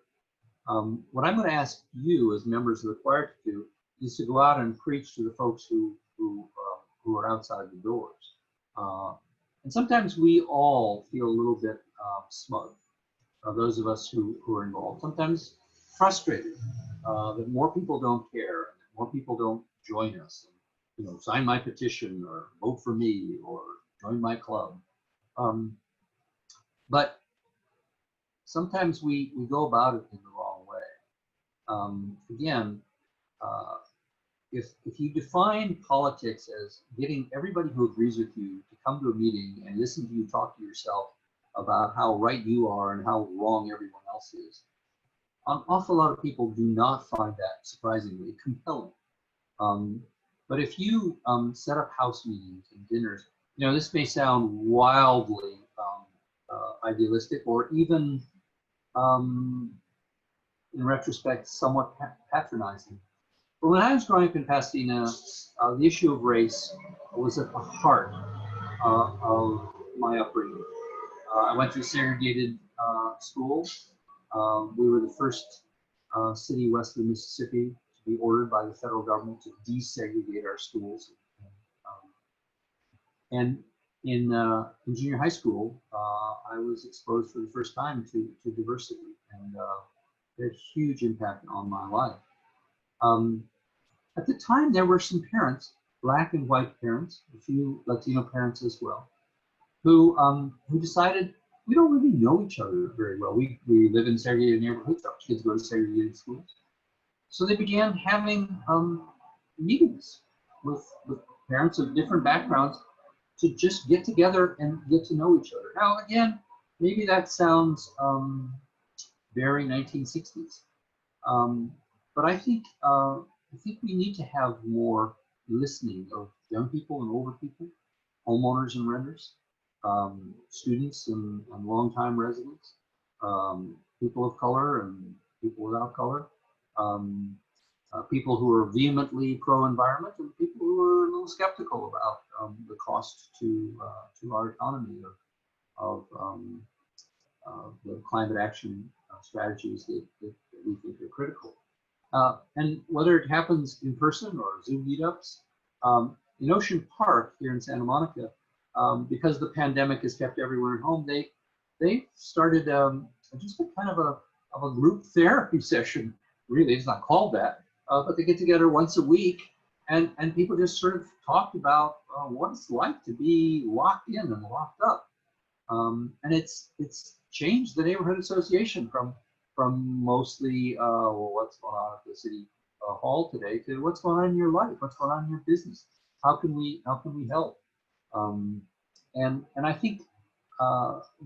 What I'm going to ask you as members of the choir to do is to go out and preach to the folks who are outside the doors. And sometimes we all feel a little bit smug, those of us who are involved. Sometimes frustrated that more people don't care, that more people don't join us. And, sign my petition or vote for me or join my club. But sometimes we go about it in the wrong way. Again, if you define politics as getting everybody who agrees with you to come to a meeting and listen to you talk to yourself about how right you are and how wrong everyone else is, an awful lot of people do not find that surprisingly compelling. But if you set up house meetings and dinners, this may sound wildly idealistic or even, in retrospect, somewhat patronizing. But when I was growing up in Pasadena, the issue of race was at the heart of my upbringing. I went to a segregated school. We were the first city west of the Mississippi to be ordered by the federal government to desegregate our schools. And in junior high school, I was exposed for the first time to diversity, and it had a huge impact on my life. At the time, there were some parents, black and white parents, a few Latino parents as well, who decided we don't really know each other very well. We live in segregated neighborhoods. Our kids go to segregated schools. So they began having meetings with parents of different backgrounds to just get together and get to know each other. Now, again, maybe that sounds very 1960s, but I think we need to have more listening of young people and older people, homeowners and renters, students and longtime residents, people of color and people without color, people who are vehemently pro-environment and people who are a little skeptical about the cost to our economy of the climate action strategies that we think are critical. And whether it happens in person or Zoom meetups, in Ocean Park here in Santa Monica, because the pandemic has kept everyone at home, they started just a kind of a group therapy session. Really, it's not called that, but they get together once a week, and people just sort of talked about what it's like to be locked in and locked up. And it's changed the neighborhood association from mostly well, what's going on at the city hall today to what's going on in your life, what's going on in your business, how can we help, and I think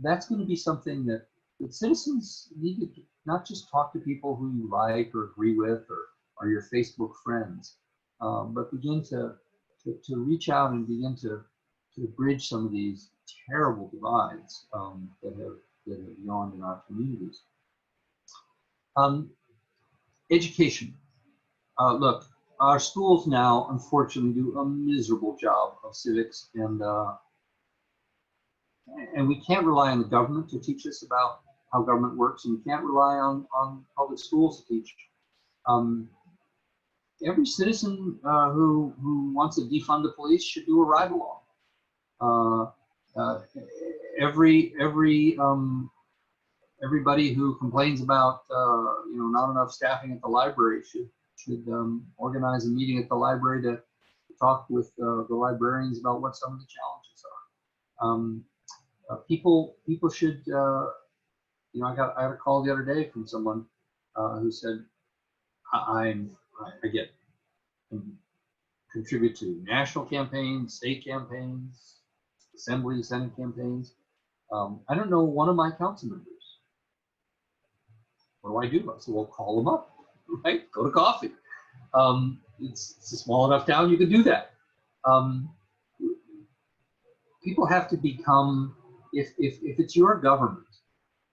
that's going to be something that citizens need to not just talk to people who you like or agree with or your Facebook friends, but begin to reach out and begin to bridge some of these terrible divides that have yawned in our communities. Education. Look, our schools now, unfortunately, do a miserable job of civics, and we can't rely on the government to teach us about how government works, and we can't rely on public schools to teach. Every citizen who wants to defund the police should do a ride-along. Everybody who complains about not enough staffing at the library should organize a meeting at the library to talk with the librarians about what some of the challenges are. People should. I got a call the other day from someone who said, I contribute to national campaigns, state campaigns, assembly, senate campaigns. I don't know one of my council members. What do? I said, well, call them up, right? Go to coffee. It's a small enough town, you can do that. People have to become, if it's your government,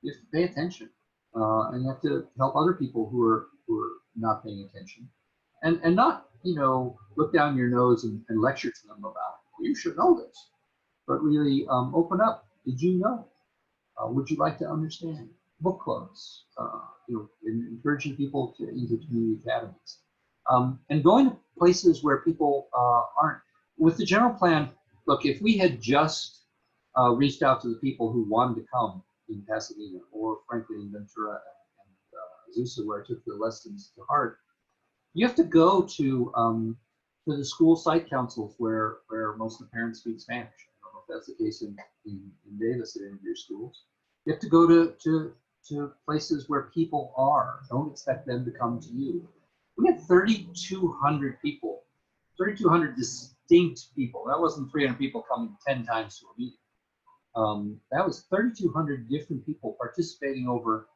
you have to pay attention, and you have to help other people who are not paying attention, and not look down your nose and lecture to them about, well, you should know this, but really open up. Did you know? Would you like to understand? Book clubs, encouraging people into community academies, and going to places where people aren't. With the general plan, look, if we had just reached out to the people who wanted to come in Pasadena, or frankly in Ventura and Azusa, where I took the lessons to heart, you have to go to the school site councils where most of the parents speak Spanish. I don't know if that's the case in Davis at any of your schools. You have to go to places where people are. Don't expect them to come to you. We had 3,200 people, 3,200 distinct people. That wasn't 300 people coming 10 times to a meeting. That was 3,200 different people participating over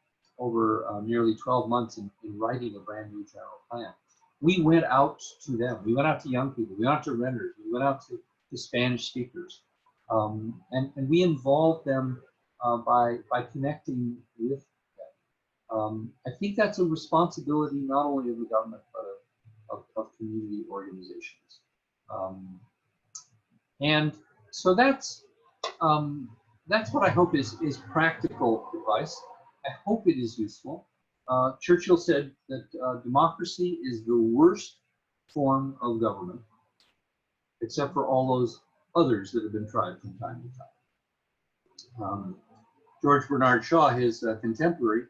nearly 12 months in writing a brand new general plan. We went out to them. We went out to young people. We went out to renters. We went out to Spanish speakers, and we involved them by connecting with them. I think that's a responsibility not only of the government but of community organizations. And so that's that's what I hope is practical advice. I hope it is useful. Churchill said that democracy is the worst form of government, except for all those others that have been tried from time to time. George Bernard Shaw, his contemporary,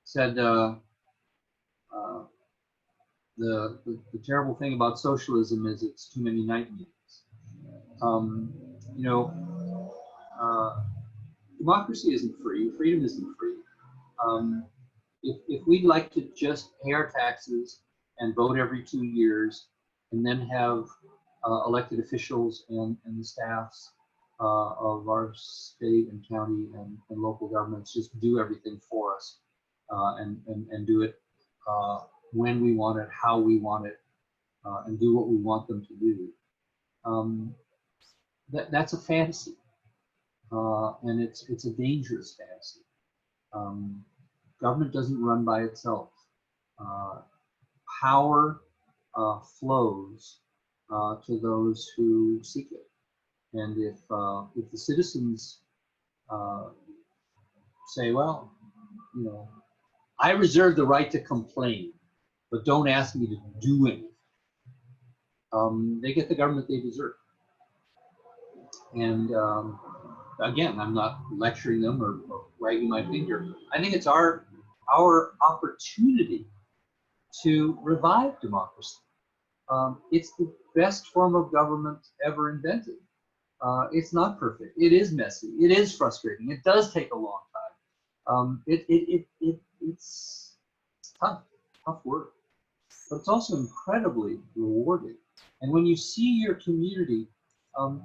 said the terrible thing about socialism is it's too many night meetings. You know, democracy isn't free. Freedom isn't free. If we'd like to just pay our taxes and vote every 2 years, and then have elected officials and the staffs of our state and county and local governments just do everything for us, and do it when we want it, how we want it, and do what we want them to do. That's a fantasy, and it's a dangerous fantasy. Government doesn't run by itself. Power flows to those who seek it, and if the citizens say, well, you know, I reserve the right to complain, but don't ask me to do anything, they get the government they deserve. And again, I'm not lecturing them or wagging my finger. I think it's our opportunity to revive democracy. It's the best form of government ever invented. It's not perfect. It is messy. It is frustrating. It does take a long time. It's tough work, but it's also incredibly rewarding. And when you see your community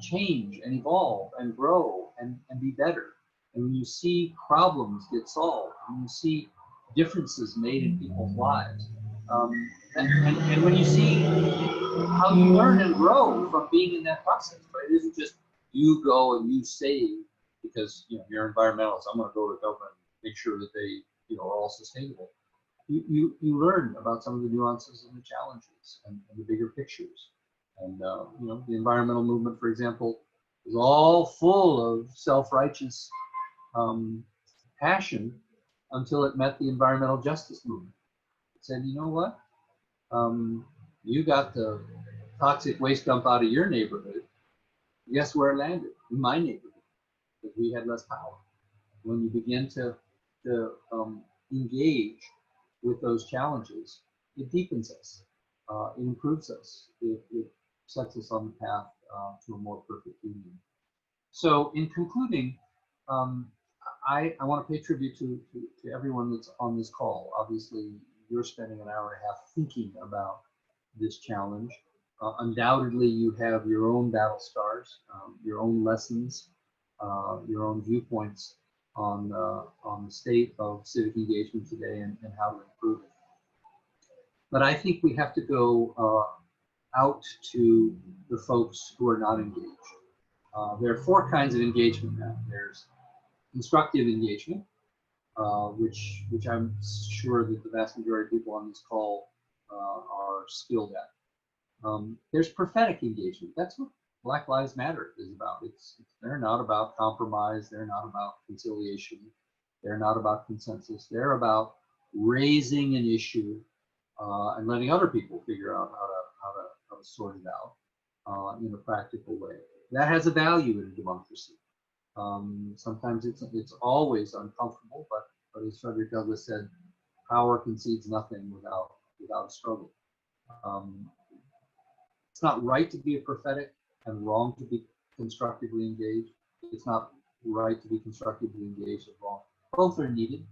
change and evolve and grow and be better, and when you see problems get solved, and you see differences made in people's lives, and when you see how you learn and grow from being in that process, right? It isn't just you go and you save because you're environmentalist. I'm going to go to government and make sure that they are all sustainable. You learn about some of the nuances and the challenges and the bigger pictures. And the environmental movement, for example, is all full of self-righteous passion until it met the environmental justice movement. It said, you know what? You got the toxic waste dump out of your neighborhood. Guess where it landed? In my neighborhood, because we had less power. When you begin to engage with those challenges, it deepens us, it improves us, it sets us on the path to a more perfect union. So in concluding, I want to pay tribute to everyone that's on this call. Obviously, you're spending an hour and a half thinking about this challenge. Undoubtedly, you have your own battle scars, your own lessons, your own viewpoints on the state of civic engagement today and how to improve it. But I think we have to go out to the folks who are not engaged. There are 4 kinds of engagement now. There's constructive engagement, which I'm sure that the vast majority of people on this call are skilled at. There's prophetic engagement. That's what Black Lives Matter is about. They're not about compromise. They're not about conciliation. They're not about consensus. They're about raising an issue and letting other people figure out how to sort it out in a practical way. That has a value in a democracy. Sometimes it's always uncomfortable, but as Frederick Douglass said, power concedes nothing without a struggle. It's not right to be a prophetic and wrong to be constructively engaged. It's not right to be constructively engaged and wrong. Both are needed,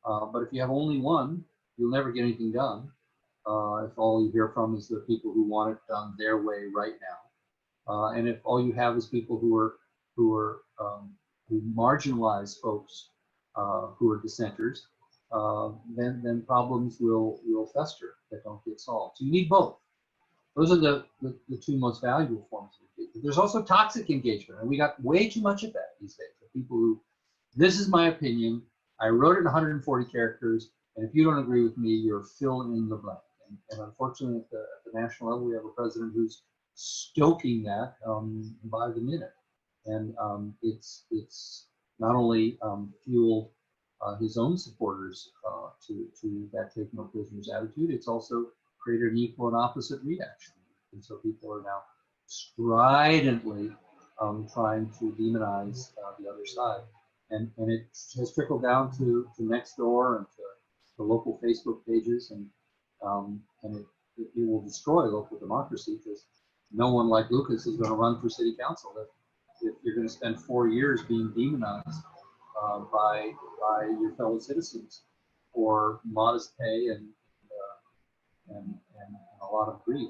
but if you have only one, you'll never get anything done. If all you hear from is the people who want it done their way right now, and if all you have is people who marginalize folks who are dissenters, then problems will fester that don't get solved. So you need both. Those are the 2 most valuable forms of engagement. There's also toxic engagement, and we got way too much of that these days. The people who, this is my opinion, I wrote it in 140 characters, and if you don't agree with me, you're fill in the blank. And unfortunately, at the national level, we have a president who's stoking that by the minute, and it's not only fuel his own supporters to that take no prisoners attitude, it's also created an equal and opposite reaction. And so people are now stridently trying to demonize the other side. And it has trickled down to Nextdoor and to the local Facebook pages, and it will destroy local democracy, because no one like Lucas is going to run for city council if you're going to spend 4 years being demonized by your fellow citizens for modest pay and a lot of grief.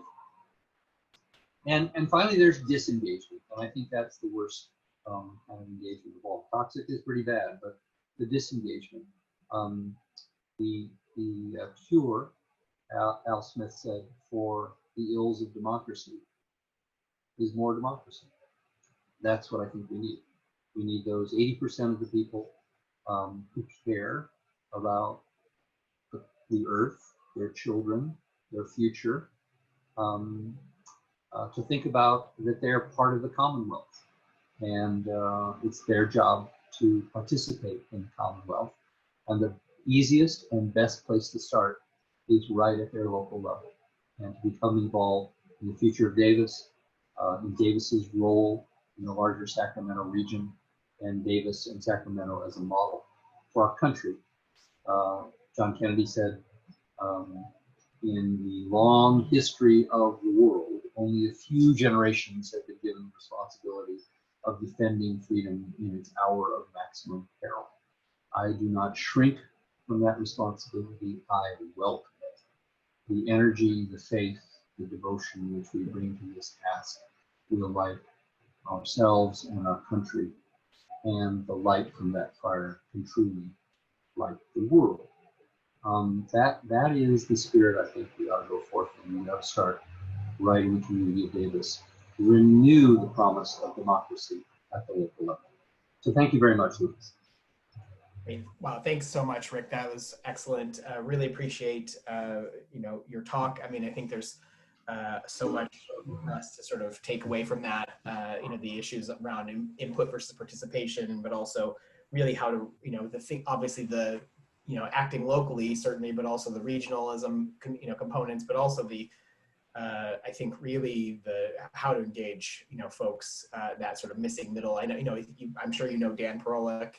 And finally, there's disengagement, and I think that's the worst kind of engagement of all. Toxic is pretty bad, but the disengagement, the cure, Al Smith said, for the ills of democracy is more democracy. That's what I think we need. We need those 80% of the people who care about the earth, their children, their future, to think about that they're part of the Commonwealth, and it's their job to participate in the Commonwealth. And the easiest and best place to start is right at their local level, and to become involved in the future of Davis, in Davis's role in the larger Sacramento region, and Davis and Sacramento as a model for our country. John Kennedy said, in the long history of the world, only a few generations have been given the responsibility of defending freedom in its hour of maximum peril. I do not shrink from that responsibility. I welcome it. The energy, the faith, the devotion which we bring to this task will light ourselves and our country, and the light from that fire can truly light the world. That is the spirit I think we ought to go forth in. We ought to start right in the community of Davis. Renew the promise of democracy at the local level. So thank you very much, Lucas. Great. Wow, thanks so much, Rick. That was excellent. Really appreciate your talk. I mean, I think there's so much for us to sort of take away from that. The issues around input versus participation, but also really how to the thing. Obviously, the acting locally certainly, but also the regionalism components, but also the I think really the how to engage folks, that sort of missing middle. I know I'm sure Dan Perolick,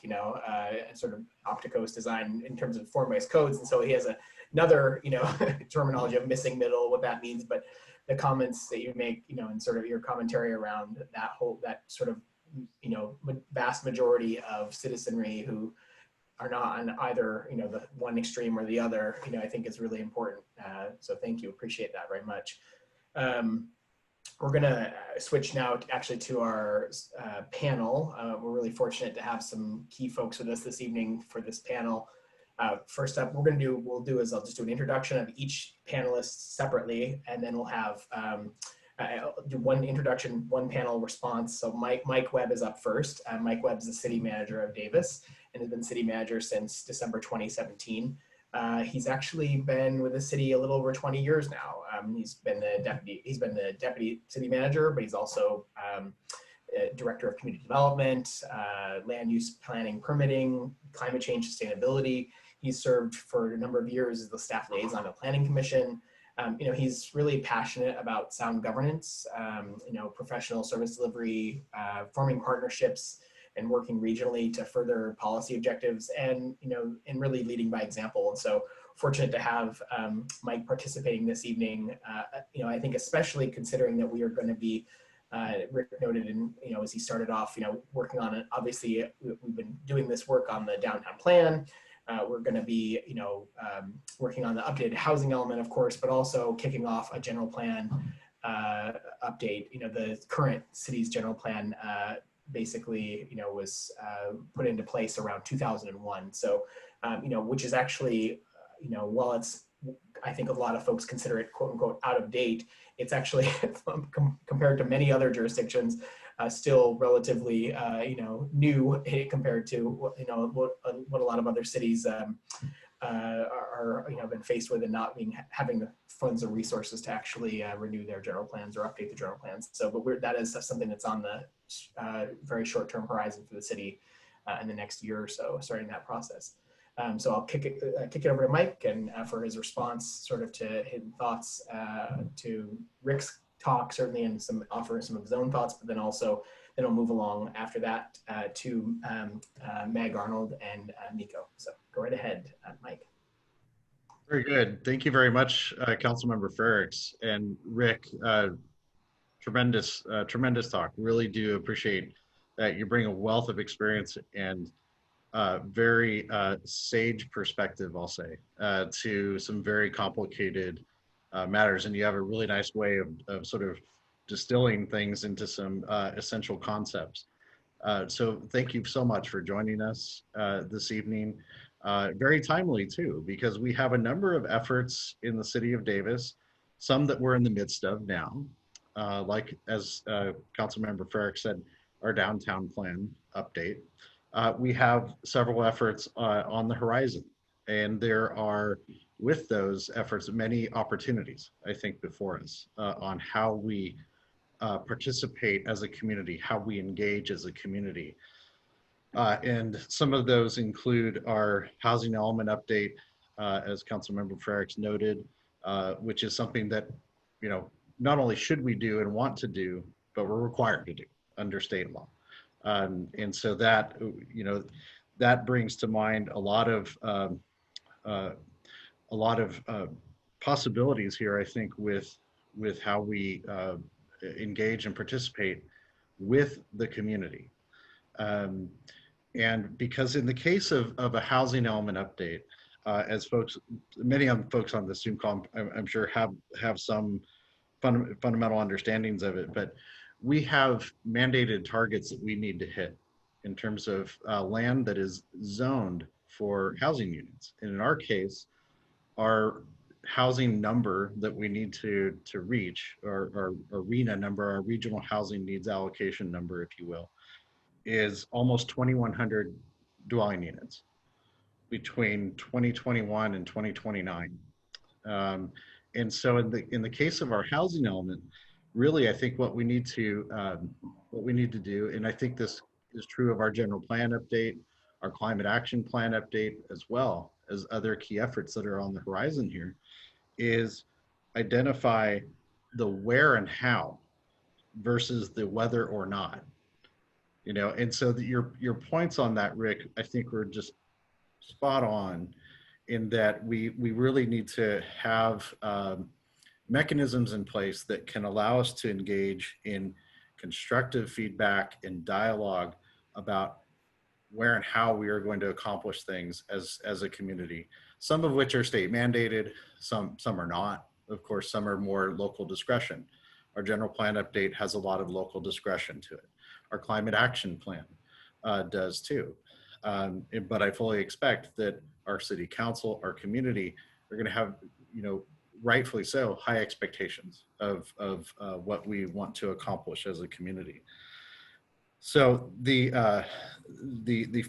sort of Opticos design in terms of form-based codes, and so he has another terminology of missing middle, what that means. But the comments that you make, and sort of your commentary around that sort of vast majority of citizenry who are not on either the one extreme or the other, I think is really important. So thank you, appreciate that very much. We're gonna switch now to our panel. We're really fortunate to have some key folks with us this evening for this panel. First up, we'll do I'll just do an introduction of each panelist separately, and then we'll have do one introduction, one panel response. So Mike Webb is up first. Mike Webb is the city manager of Davis and has been city manager since December 2017. He's actually been with the city a little over 20 years now. He's been the deputy city manager, but he's also director of community development, land use planning, permitting, climate change, sustainability. He's served for a number of years as the staff liaison of Planning Commission. He's really passionate about sound governance, professional service delivery, forming partnerships, and working regionally to further policy objectives, and and really leading by example. And so fortunate to have Mike participating this evening. I think especially considering that we are going to be, Rick noted in, as he started off, working on it. Obviously, we've been doing this work on the downtown plan. We're going to be, working on the updated housing element, of course, but also kicking off a general plan update. The current city's general plan basically, was put into place around 2001. So, which is actually, while it's, I think a lot of folks consider it quote unquote out of date, it's actually compared to many other jurisdictions, still relatively, new compared to what a lot of other cities are been faced with, and not having the funds or resources to actually renew their general plans or update the general plans. So, but that is something that's on the very short-term horizon for the city. in the next year or so, starting that process. So I'll kick it over to Mike and for his response, sort of to his thoughts to Rick's talk, certainly, and offer some of his own thoughts, but then also then I'll move along after that to Meg Arnold and Nico. So go right ahead, Mike. Very good. Thank you very much, Councilmember Frerichs and Rick. Tremendous talk. Really do appreciate that you bring a wealth of experience and very sage perspective, I'll say, to some very complicated matters. And you have a really nice way of sort of distilling things into some essential concepts. So thank you so much for joining us this evening. Very timely too, because we have a number of efforts in the city of Davis, some that we're in the midst of now, like as Councilmember Frerichs said, our downtown plan update. We have several efforts on the horizon, and there are, with those efforts, many opportunities, I think, before us on how we participate as a community, how we engage as a community. And some of those include our housing element update, as Councilmember Frerichs noted, which is something that, you know, not only should we do and want to do, but we're required to do under state law. And so that, you know, that brings to mind a lot of possibilities here, I think, with how we engage and participate with the community. And because in the case of a housing element update, as many folks on the Zoom call, I'm sure have some fundamental understandings of it, but we have mandated targets that we need to hit in terms of land that is zoned for housing units. And in our case, our housing number that we need to reach, our RHNA number, our regional housing needs allocation number, if you will, is almost 2,100 dwelling units between 2021 and 2029. And so in the case of our housing element, really, I think what we need to do, and I think this is true of our general plan update, our climate action plan update, as well as other key efforts that are on the horizon here, is identify the where and how versus the whether or not. You know, and so your points on that, Rick, I think were just spot on, in that we really need to have mechanisms in place that can allow us to engage in constructive feedback and dialogue about where and how we are going to accomplish things as a community. Some of which are state mandated, some are not. Of course, some are more local discretion. Our general plan update has a lot of local discretion to it. Our climate action plan does too. But I fully expect that our city council, our community, are going to have, you know, rightfully so, high expectations of what we want to accomplish as a community. So the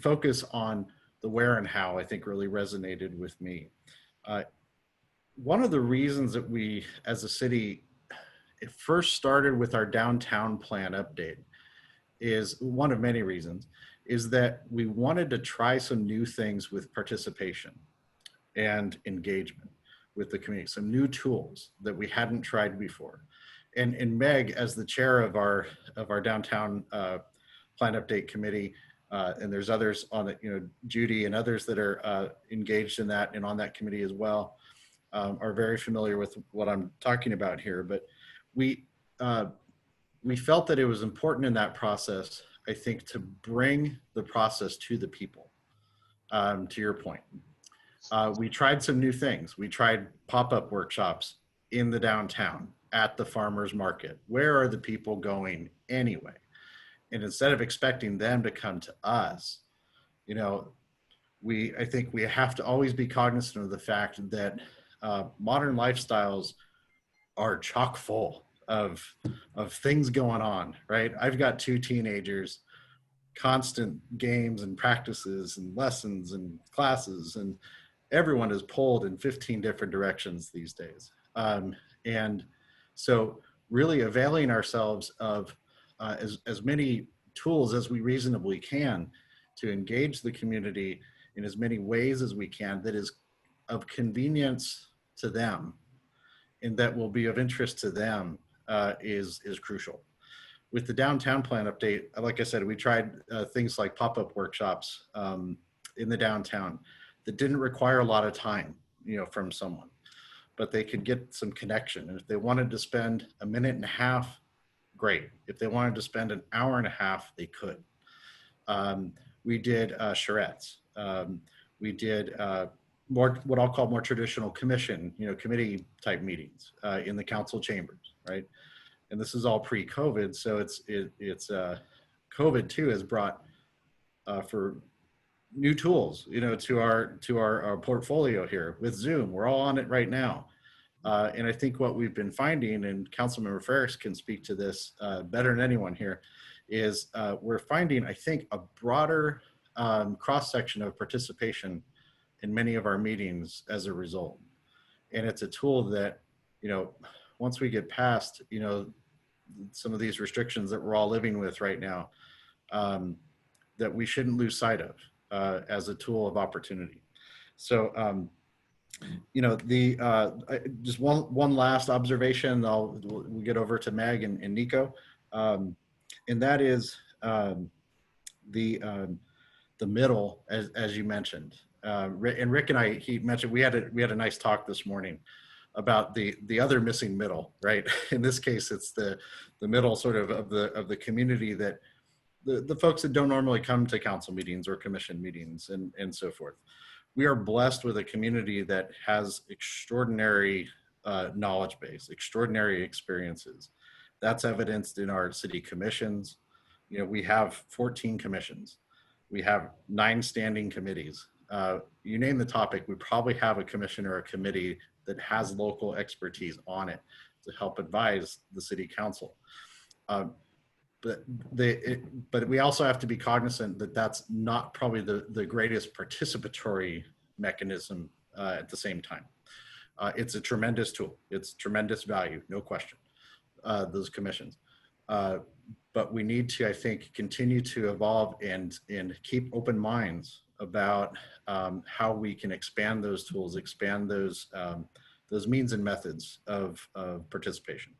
focus on the where and how, I think, really resonated with me. One of the reasons that we, as a city, it first started with our downtown plan update is one of many reasons, is that we wanted to try some new things with participation and engagement with the community, some new tools that we hadn't tried before. And Meg, as the chair of our downtown plan update committee, and there's others on it, you know, Judy and others that are engaged in that and on that committee as well, are very familiar with what I'm talking about here. But we felt that it was important in that process, I think, to bring the process to the people, to your point. We tried some new things. We tried pop-up workshops in the downtown at the farmers market. Where are the people going anyway? And instead of expecting them to come to us, you know, I think we have to always be cognizant of the fact that modern lifestyles are chock full of things going on, right? I've got 2 teenagers, constant games and practices and lessons and classes, and everyone is pulled in 15 different directions these days. And so really availing ourselves of as many tools as we reasonably can to engage the community in as many ways as we can that is of convenience to them and that will be of interest to them is crucial. With the downtown plan update, like I said, we tried things like pop-up workshops in the downtown that didn't require a lot of time, from someone, but they could get some connection. And if they wanted to spend a minute and a half, great. If they wanted to spend an hour and a half, they could. We did charrettes. We did more, what I'll call more traditional commission, committee type meetings in the council chambers, right? And this is all pre-COVID, so it's COVID too has brought for new tools, to our portfolio here with Zoom. We're all on it right now, and I think what we've been finding, and Councilmember Frerichs can speak to this better than anyone here, is we're finding, I think, a broader cross-section of participation in many of our meetings as a result. And it's a tool that, once we get past, some of these restrictions that we're all living with right now, that we shouldn't lose sight of as a tool of opportunity. So, just one last observation, we'll get over to Meg and Nico, and that is the middle, as you mentioned, and Rick and I, he mentioned we had a nice talk this morning about the other missing middle, right? In this case, it's the middle sort of the community, that the folks that don't normally come to council meetings or commission meetings and so forth. We are blessed with a community that has extraordinary knowledge base, extraordinary experiences. That's evidenced in our city commissions. We have 14 commissions. We have 9 standing committees. You name the topic, we probably have a commission or a committee that has local expertise on it to help advise the city council. But we also have to be cognizant that that's not probably the greatest participatory mechanism at the same time. It's a tremendous tool. It's tremendous value, no question, those commissions. But we need to, I think, continue to evolve and keep open minds about how we can expand those tools, expand those means and methods of participation.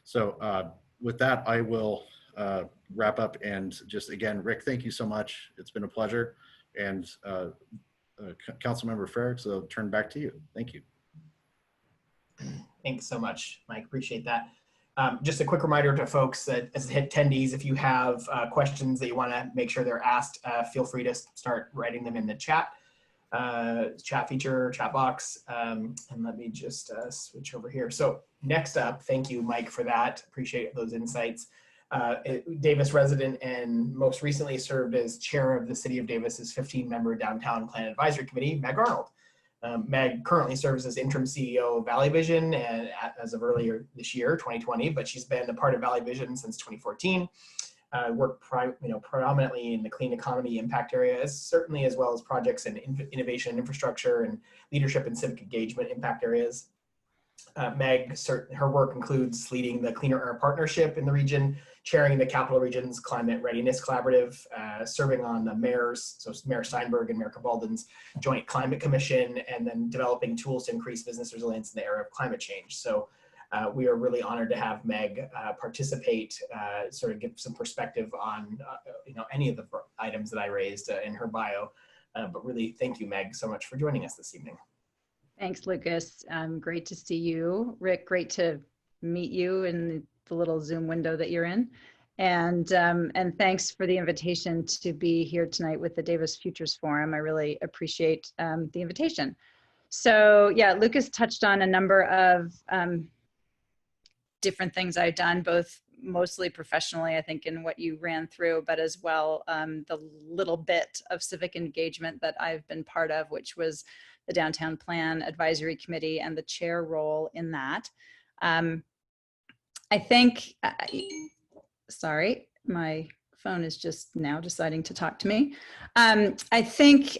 So with that, I will wrap up, and just again, Rick, thank you so much. It's been a pleasure. And Councilmember Frerichs, I'll turn back to you. Thank you. Thanks so much, Mike. Appreciate that. Just a quick reminder to folks that as attendees, if you have questions that you want to make sure they're asked, feel free to start writing them in the chat feature, chat box. And let me just switch over here. So next up, thank you, Mike, for that. Appreciate those insights. Davis resident and most recently served as chair of the City of Davis's 15-member Downtown Plan Advisory Committee, Meg Arnold. Meg currently serves as interim CEO of Valley Vision and as of earlier this year, 2020, but she's been a part of Valley Vision since 2014. Worked predominantly in the clean economy impact areas, certainly as well as projects in innovation and infrastructure and leadership and civic engagement impact areas. Meg, her work includes leading the Cleaner Air Partnership in the region, chairing the Capital Region's Climate Readiness Collaborative, serving on the mayors, so Mayor Steinberg and Mayor Cabaldon's Joint Climate Commission, and then developing tools to increase business resilience in the era of climate change. So we are really honored to have Meg participate, sort of give some perspective on any of the items that I raised in her bio. But really, thank you, Meg, so much for joining us this evening. Thanks, Lucas. Great to see you. Rick, great to meet you in the little Zoom window that you're in. And thanks for the invitation to be here tonight with the Davis Futures Forum. I really appreciate the invitation. So yeah, Lucas touched on a number of different things I've done, both mostly professionally, I think, in what you ran through, but as well the little bit of civic engagement that I've been part of, which was the Downtown Plan Advisory Committee and the chair role in that. I think, sorry, my phone is just now deciding to talk to me. I think,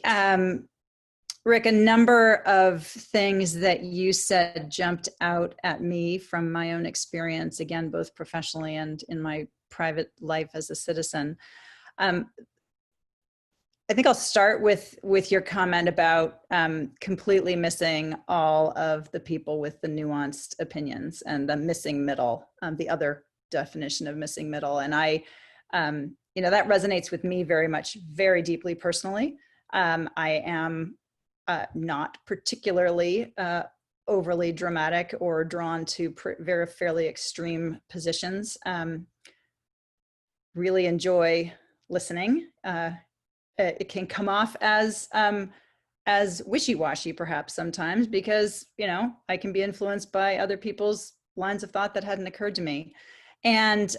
Rick, a number of things that you said jumped out at me from my own experience, again, both professionally and in my private life as a citizen. I think I'll start with your comment about completely missing all of the people with the nuanced opinions and the missing middle, the other definition of missing middle. And I, that resonates with me very much, very deeply personally. I am not particularly overly dramatic or drawn to very fairly extreme positions. Really enjoy listening. It can come off as wishy-washy perhaps sometimes, because I can be influenced by other people's lines of thought that hadn't occurred to me. And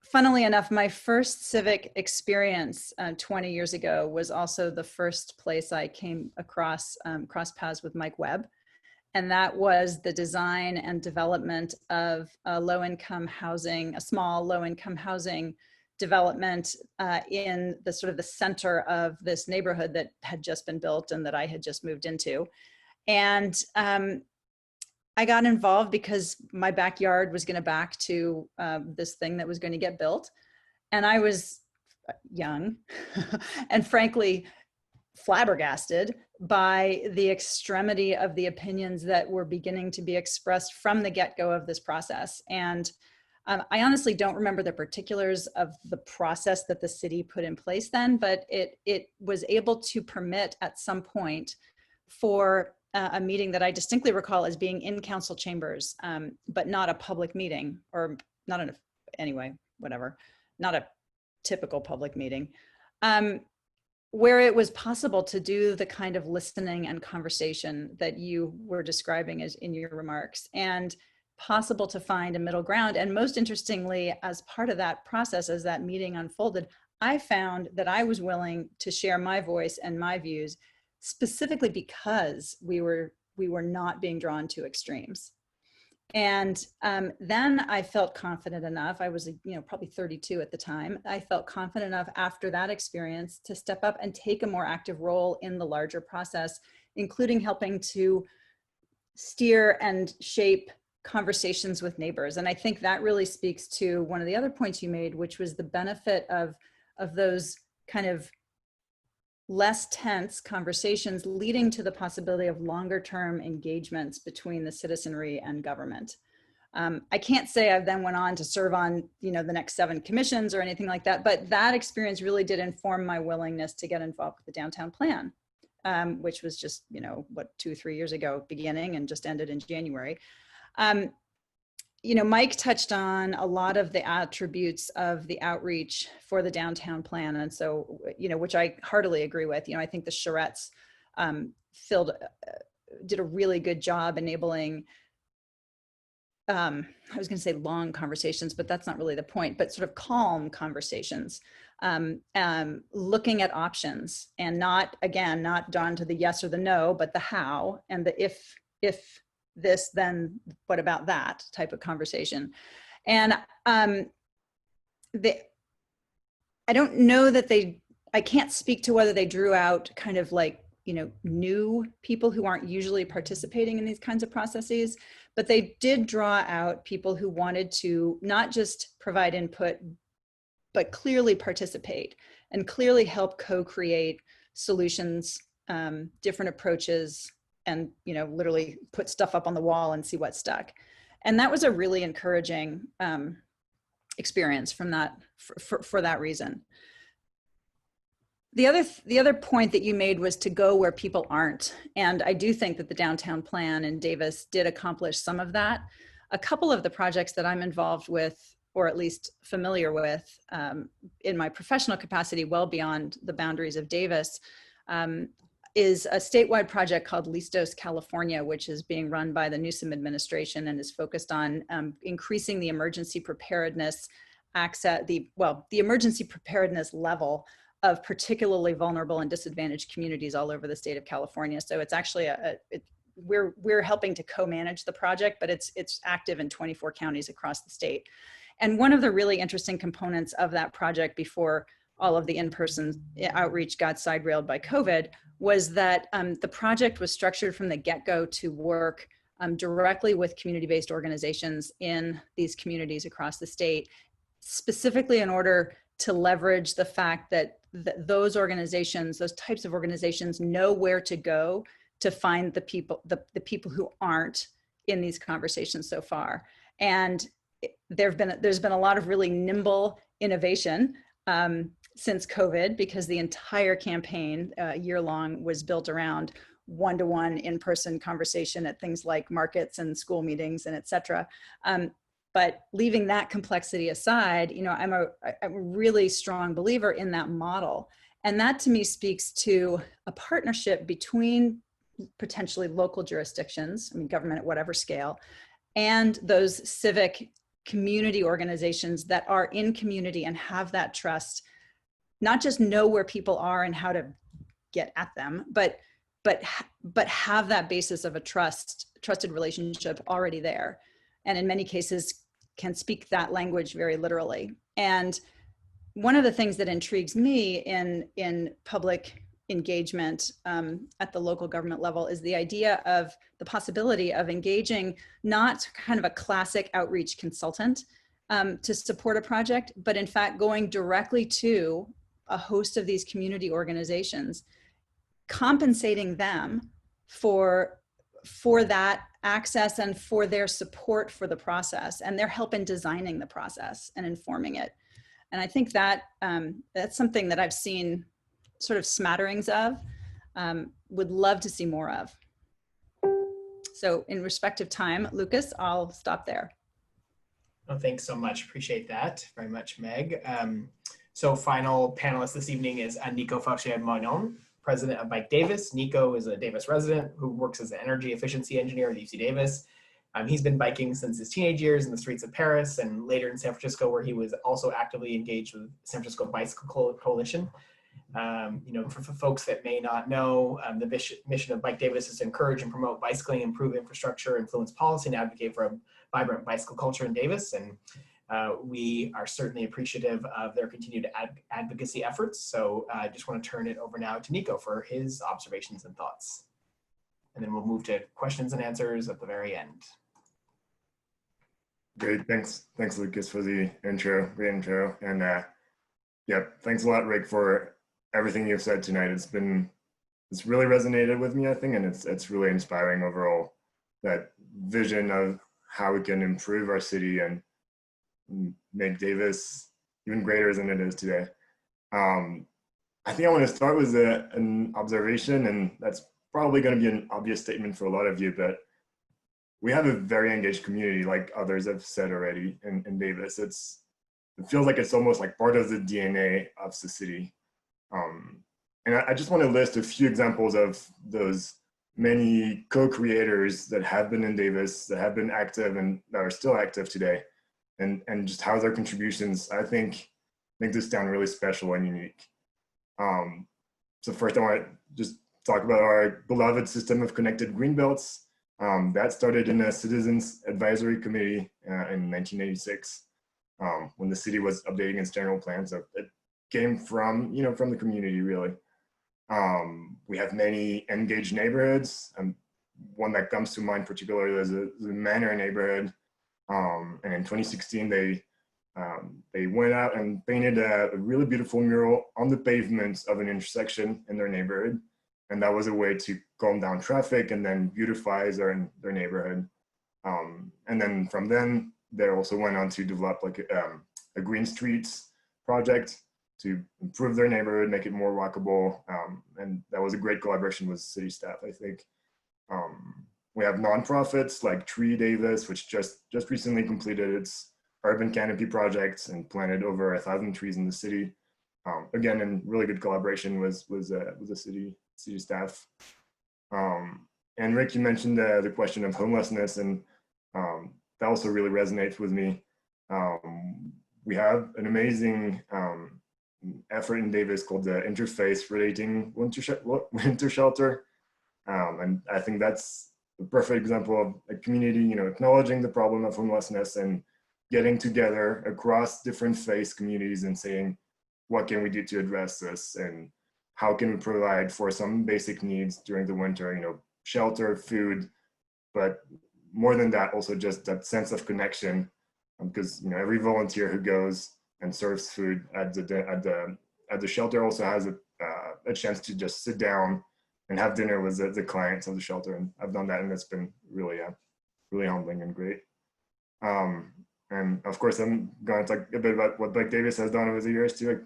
funnily enough, my first civic experience 20 years ago was also the first place I came across cross paths with Mike Webb. And that was the design and development of a low-income housing, a small low-income housing development in the sort of the center of this neighborhood that had just been built and that I had just moved into. And I got involved because my backyard was going to back to this thing that was going to get built. And I was young and frankly flabbergasted by the extremity of the opinions that were beginning to be expressed from the get-go of this process. And I honestly don't remember the particulars of the process that the city put in place then, but it was able to permit at some point for a meeting that I distinctly recall as being in council chambers, but not a public meeting, or not an, anyway, whatever, not a typical public meeting, where it was possible to do the kind of listening and conversation that you were describing as in your remarks, and possible to find a middle ground. And most interestingly, as part of that process, as that meeting unfolded, I found that I was willing to share my voice and my views, specifically because we were not being drawn to extremes. And then I felt confident enough, I was probably 32 at the time, I felt confident enough after that experience to step up and take a more active role in the larger process, including helping to steer and shape conversations with neighbors. And I think that really speaks to one of the other points you made, which was the benefit of those kind of less tense conversations leading to the possibility of longer term engagements between the citizenry and government. I can't say I've then went on to serve on the next 7 commissions or anything like that, but that experience really did inform my willingness to get involved with the downtown plan, which was just 2-3 years ago beginning and just ended in January. Mike touched on a lot of the attributes of the outreach for the downtown plan. And so, which I heartily agree with. I think the charrettes did a really good job enabling, I was going to say long conversations, but that's not really the point, but sort of calm conversations, looking at options and not drawn to the yes or the no, but the how and the if this, then what about that type of conversation. And I don't know that I can't speak to whether they drew out kind of like, new people who aren't usually participating in these kinds of processes, but they did draw out people who wanted to not just provide input, but clearly participate and clearly help co-create solutions, different approaches, and literally put stuff up on the wall and see what stuck. And that was a really encouraging experience from that for that reason. The other point that you made was to go where people aren't. And I do think that the downtown plan in Davis did accomplish some of that. A couple of the projects that I'm involved with, or at least familiar with in my professional capacity, well beyond the boundaries of Davis, is a statewide project called Listos, California, which is being run by the Newsom administration and is focused on increasing the emergency preparedness the emergency preparedness level of particularly vulnerable and disadvantaged communities all over the state of California. So it's actually we're helping to co-manage the project, but it's active in 24 counties across the state. And one of the really interesting components of that project before all of the in-person outreach got side-railed by COVID was that the project was structured from the get-go to work directly with community-based organizations in these communities across the state, specifically in order to leverage the fact that those organizations, those types of organizations, know where to go to find the people, the people who aren't in these conversations so far. And there's been a lot of really nimble innovation since COVID, because the entire campaign, year-long, was built around one-to-one in-person conversation at things like markets and school meetings and et cetera. But leaving that complexity aside, you know, I'm a really strong believer in that model. And that to me speaks to a partnership between potentially local jurisdictions, I mean, government at whatever scale, and those civic community organizations that are in community and have that trust, not just know where people are and how to get at them, but have that basis of a trusted relationship already there. And in many cases can speak that language very literally. And one of the things that intrigues me in public engagement at the local government level is the idea of the possibility of engaging not kind of a classic outreach consultant to support a project, but in fact going directly to a host of these community organizations, compensating them for that access and for their support for the process and their help in designing the process and informing it. And I think that that's something that I've seen sort of smatterings of, would love to see more of. So in respect of time, Lucas, I'll stop there. Well, thanks so much. Appreciate that very much, Meg. So final panelist this evening is Nico Fauchier-Magnan, president of Bike Davis. Nico is a Davis resident who works as an energy efficiency engineer at UC Davis. He's been biking since his teenage years in the streets of Paris and later in San Francisco, where he was also actively engaged with San Francisco Bicycle Coalition. You know, for folks that may not know, the mission of Bike Davis is to encourage and promote bicycling, improve infrastructure, influence policy, and advocate for a vibrant bicycle culture in Davis. And we are certainly appreciative of their continued advocacy efforts. So I just want to turn it over now to Nico for his observations and thoughts. And then we'll move to questions and answers at the very end. Great, thanks Lucas for the intro, great intro. And yeah, thanks a lot, Rick, for everything you've said tonight. It's really resonated with me, I think, and it's really inspiring overall, that vision of how we can improve our city and make Davis even greater than it is today. I think I want to start with an observation, and that's probably going to be an obvious statement for a lot of you, but we have a very engaged community, like others have said already, in Davis. It feels like it's almost like part of the DNA of the city. And I just want to list a few examples of those many co-creators that have been in Davis, that have been active and that are still active today, and just how their contributions, I think, make this town really special and unique. So first I want to just talk about our beloved system of connected greenbelts. That started in a citizens advisory committee in 1986 when the city was updating its general plan. So it came from, from the community, really. We have many engaged neighborhoods. One that comes to mind particularly is the Manor neighborhood. And in 2016, they went out and painted a really beautiful mural on the pavement of an intersection in their neighborhood. And that was a way to calm down traffic and then beautify their neighborhood. And then from then, they also went on to develop like a green streets project to improve their neighborhood, make it more walkable. And that was a great collaboration with city staff, I think. We have nonprofits like Tree Davis, which just recently completed its urban canopy projects and planted over 1,000 trees in the city. Again, in really good collaboration with the city staff. And Rick, you mentioned the question of homelessness, and that also really resonates with me. We have an amazing effort in Davis called the Interface Relating Winter Shelter. And I think that's a perfect example of a community, acknowledging the problem of homelessness and getting together across different faith communities and saying, what can we do to address this? And how can we provide for some basic needs during the winter, shelter, food, but more than that, also just that sense of connection. Because every volunteer who goes and serves food at the shelter also has a chance to just sit down and have dinner with the clients of the shelter. And I've done that, and it's been really really humbling and great. And of course, I'm going to talk a bit about what Blake Davis has done over the years too. I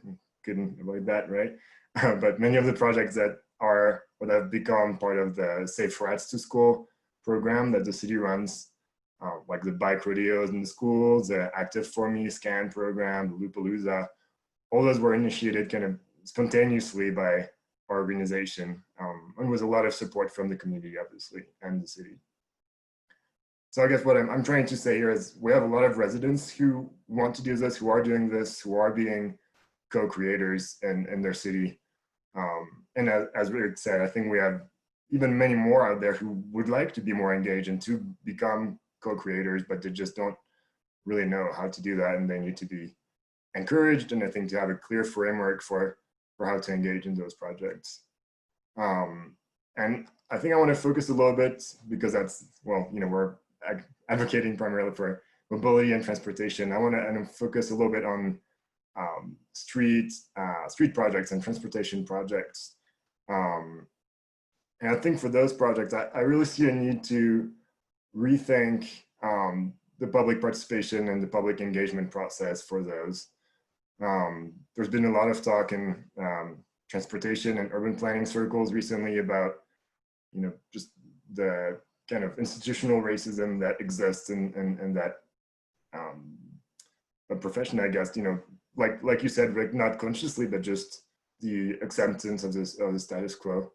couldn't avoid that, right? But many of the projects that are what have become part of the Safe Routes to School program that the city runs, like the bike rodeos in the schools, the Active For Me SCAN program, the Loopalooza, all those were initiated kind of spontaneously by our organization, and with a lot of support from the community, obviously, and the city. So I guess what I'm trying to say here is we have a lot of residents who want to do this, who are doing this, who are being co-creators in their city. And as Rick said, I think we have even many more out there who would like to be more engaged and to become co-creators, but they just don't really know how to do that, and they need to be encouraged, and I think to have a clear framework for how to engage in those projects. And I think I want to focus a little bit, because that's, well, you know, we're advocating primarily for mobility and transportation. I want to focus a little bit on street projects and transportation projects. And I think for those projects, I really see a need to rethink the public participation and the public engagement process for those. There's been a lot of talk in transportation and urban planning circles recently about, you know, just the kind of institutional racism that exists in that profession, I guess, you know, like you said, Rick, not consciously, but just the acceptance of the status quo.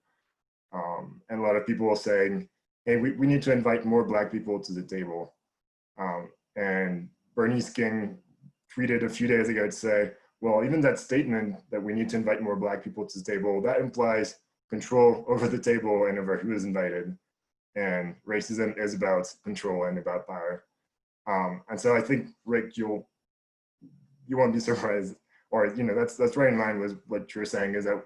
And a lot of people are saying, hey, we need to invite more Black people to the table. And Bernice King tweeted a few days ago to say, well, even that statement that we need to invite more Black people to the table, that implies control over the table and over who is invited. And racism is about control and about power. And so I think, Rick, you won't be surprised, or, you know, that's right in line with what you're saying, is that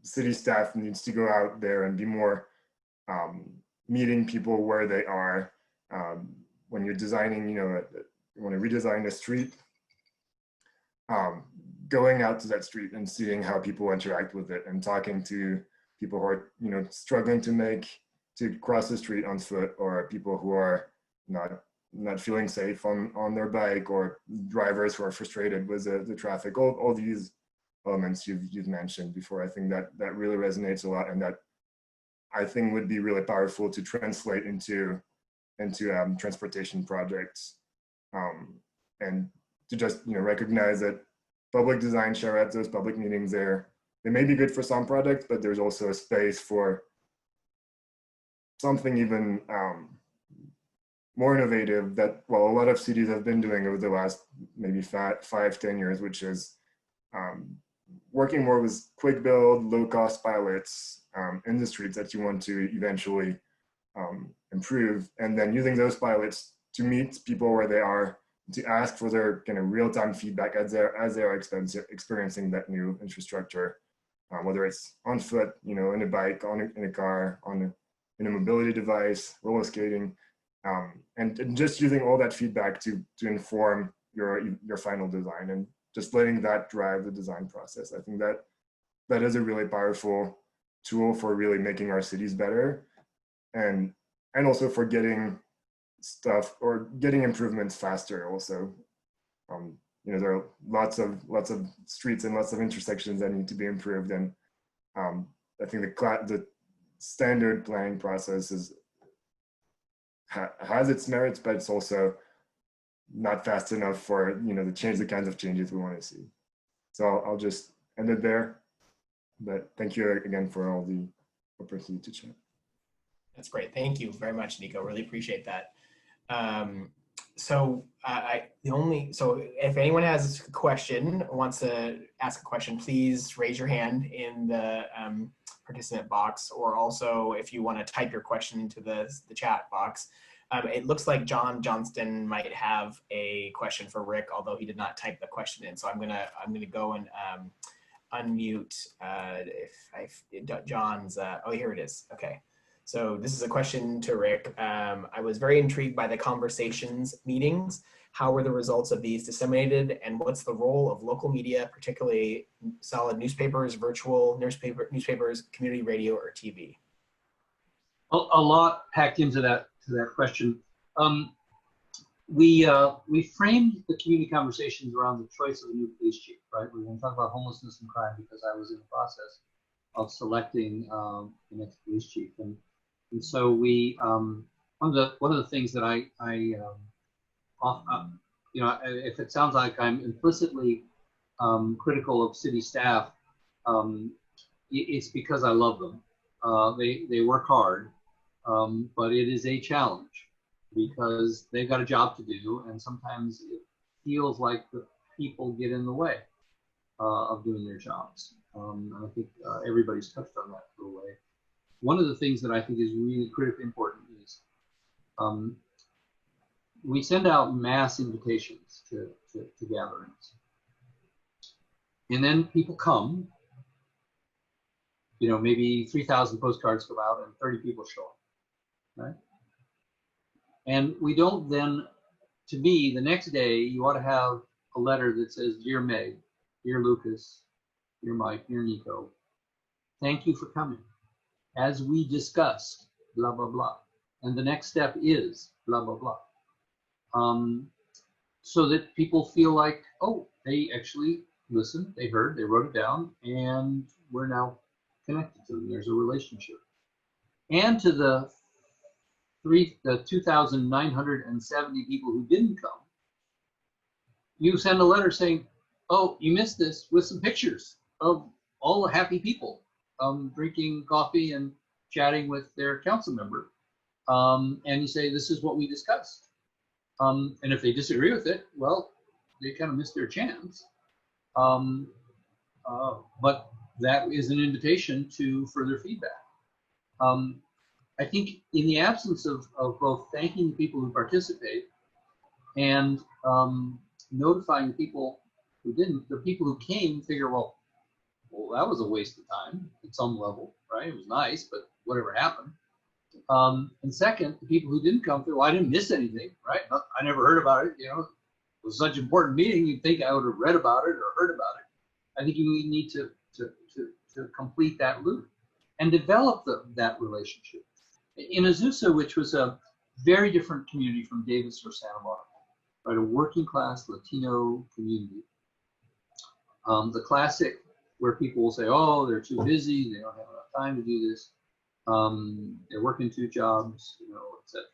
city staff needs to go out there and be more meeting people where they are. When you're designing, you know, you want to redesign a street, going out to that street and seeing how people interact with it, and talking to people who are, you know, struggling to cross the street on foot, or people who are not feeling safe on their bike, or drivers who are frustrated with the traffic. All these elements you've mentioned before. I think that really resonates a lot, and that I think would be really powerful to translate into transportation projects, and to just, you know, recognize that public design charrettes, those public meetings there, they may be good for some projects, but there's also a space for something even more innovative that, well, a lot of cities have been doing over the last maybe 5-10 years, which is working more with quick build, low cost pilots in the streets that you want to eventually improve, and then using those pilots to meet people where they are, to ask for their kind of real-time feedback as they are experiencing that new infrastructure, whether it's on foot, you know, in a bike, in a car, in a mobility device, roller skating, and just using all that feedback to inform your final design, and just letting that drive the design process. I think that is a really powerful tool for really making our cities better, and also for getting stuff, or getting improvements faster also. You know, there are lots of streets and lots of intersections that need to be improved, and I think the standard planning process has its merits, but it's also not fast enough for, you know, the kinds of changes we want to see. So I'll just end it there, but thank you again for all the opportunity to chat. That's great. Thank you very much, Nico. Really appreciate that. So if anyone has a question, wants to ask a question, please raise your hand in the participant box, or also if you want to type your question into the chat box. It looks like John Johnston might have a question for Rick, although he did not type the question in. So I'm gonna go and unmute John's. Oh, here it is. Okay. So this is a question to Rick. I was very intrigued by the conversations meetings. How were the results of these disseminated, and what's the role of local media, particularly solid newspapers, virtual newspapers, community radio, or TV? A lot packed into that question. We framed the community conversations around the choice of a new police chief, right? We're going to talk about homelessness and crime because I was in the process of selecting the next police chief, and so we one of the things that I you know, if it sounds like I'm implicitly critical of city staff, it's because I love them. They work hard, but it is a challenge because they've got a job to do, and sometimes it feels like the people get in the way of doing their jobs. And I think everybody's touched on that for a way. One of the things that I think is really critically important is we send out mass invitations to gatherings. And then people come, you know, maybe 3,000 postcards go out and 30 people show up, right? And we don't then, to me, the next day, you ought to have a letter that says, Dear Meg, Dear Lucas, Dear Mike, Dear Nico, thank you for coming. As we discussed, blah, blah, blah. And the next step is blah, blah, blah. So that people feel like, oh, they actually listened, they heard, they wrote it down, and we're now connected to them. There's a relationship. And to the 2,970 people who didn't come, you send a letter saying, oh, you missed this, with some pictures of all the happy people drinking coffee and chatting with their council member. And you say, this is what we discussed. And if they disagree with it, well, they kind of missed their chance. But that is an invitation to further feedback. I think in the absence of both thanking the people who participate and notifying the people who didn't, the people who came figure, well, that was a waste of time at some level, right? It was nice, but whatever happened. And second, the people who didn't come through, well, I didn't miss anything, right? I never heard about it. You know, it was such an important meeting. You'd think I would have read about it or heard about it. I think you need to complete that loop and develop that relationship. In Azusa, which was a very different community from Davis or Santa Monica, right? A working class Latino community. The classic where people will say, oh, they're too busy, they don't have enough time to do this. They're working 2 jobs, you know, etc.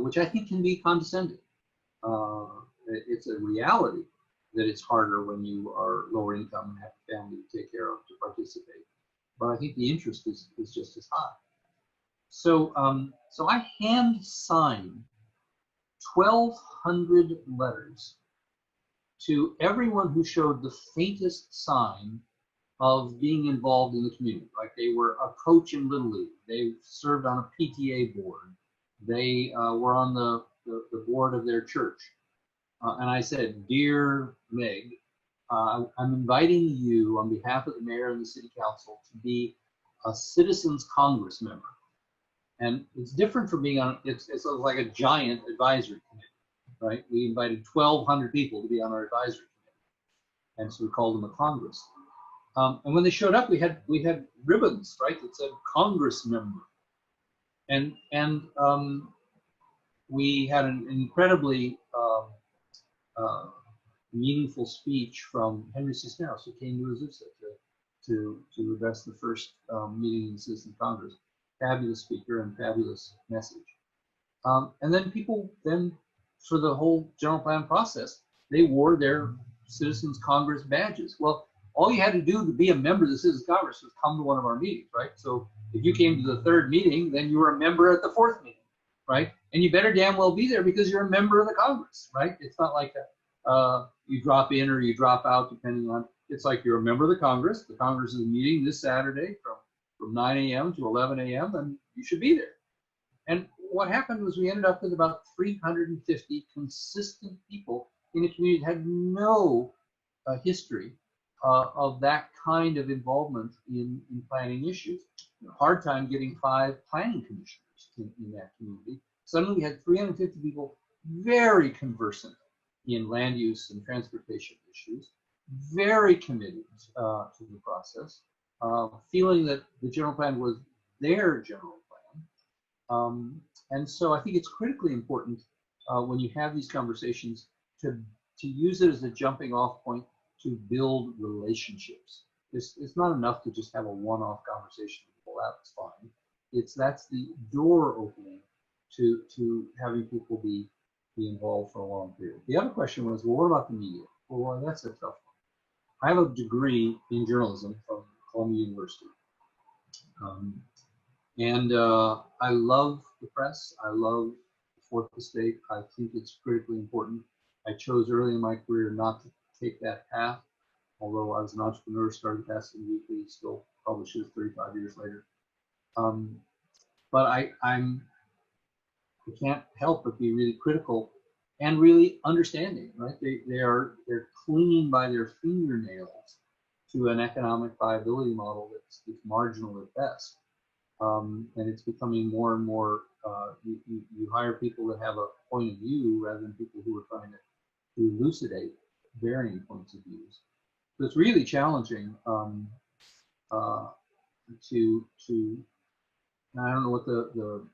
Which I think can be condescending. It's a reality that it's harder when you are lower income and have a family to take care of to participate. But I think the interest is just as high. So, so I hand signed 1,200 letters to everyone who showed the faintest sign of being involved in the community. Like they were a coach in Little League, they served on a PTA board, they were on the board of their church. And I said, Dear Meg, I'm inviting you on behalf of the mayor and the city council to be a citizens Congress member. And it's different from being on, it's like a giant advisory committee, right? We invited 1,200 people to be on our advisory committee. And so we called them a Congress. And when they showed up, we had ribbons, right, that said Congress member. And we had an incredibly meaningful speech from Henry Cisneros, who came to Azusa to address the first meeting in the Citizen Congress. Fabulous speaker and fabulous message. And then people for the whole general plan process, they wore their Citizens Congress badges. Well, all you had to do to be a member of the Citizens Congress was come to one of our meetings, right? So if you came to the 3rd meeting, then you were a member at the 4th meeting, right? And you better damn well be there because you're a member of the Congress, right? It's not like you drop in or you drop out depending on, it's like you're a member of the Congress. The Congress is meeting this Saturday from 9 a.m. to 11 a.m. and you should be there. And what happened was we ended up with about 350 consistent people in a community that had no history of that kind of involvement in planning issues. hard time getting 5 planning commissioners in that community. Suddenly we had 350 people very conversant in land use and transportation issues, very committed to the process, feeling that the general plan was their general plan. And so I think it's critically important when you have these conversations to use it as a jumping off point to build relationships. It's not enough to just have a one-off conversation. Well, that's fine. That's the door opening to having people be involved for a long period. The other question was, well, what about the media? Well, that's a tough one. I have a degree in journalism from Columbia University. I love the press. I love the fourth estate. I think it's critically important. I chose early in my career not to take that path, although I was an entrepreneur, started Basket Weekly, still publishes 35 years later. But I can't help but be really critical and really understanding, right? They're clinging by their fingernails to an economic viability model that's marginal at best. And it's becoming more and more, you hire people that have a point of view rather than people who are trying to elucidate varying points of views. So it's really challenging I don't know what the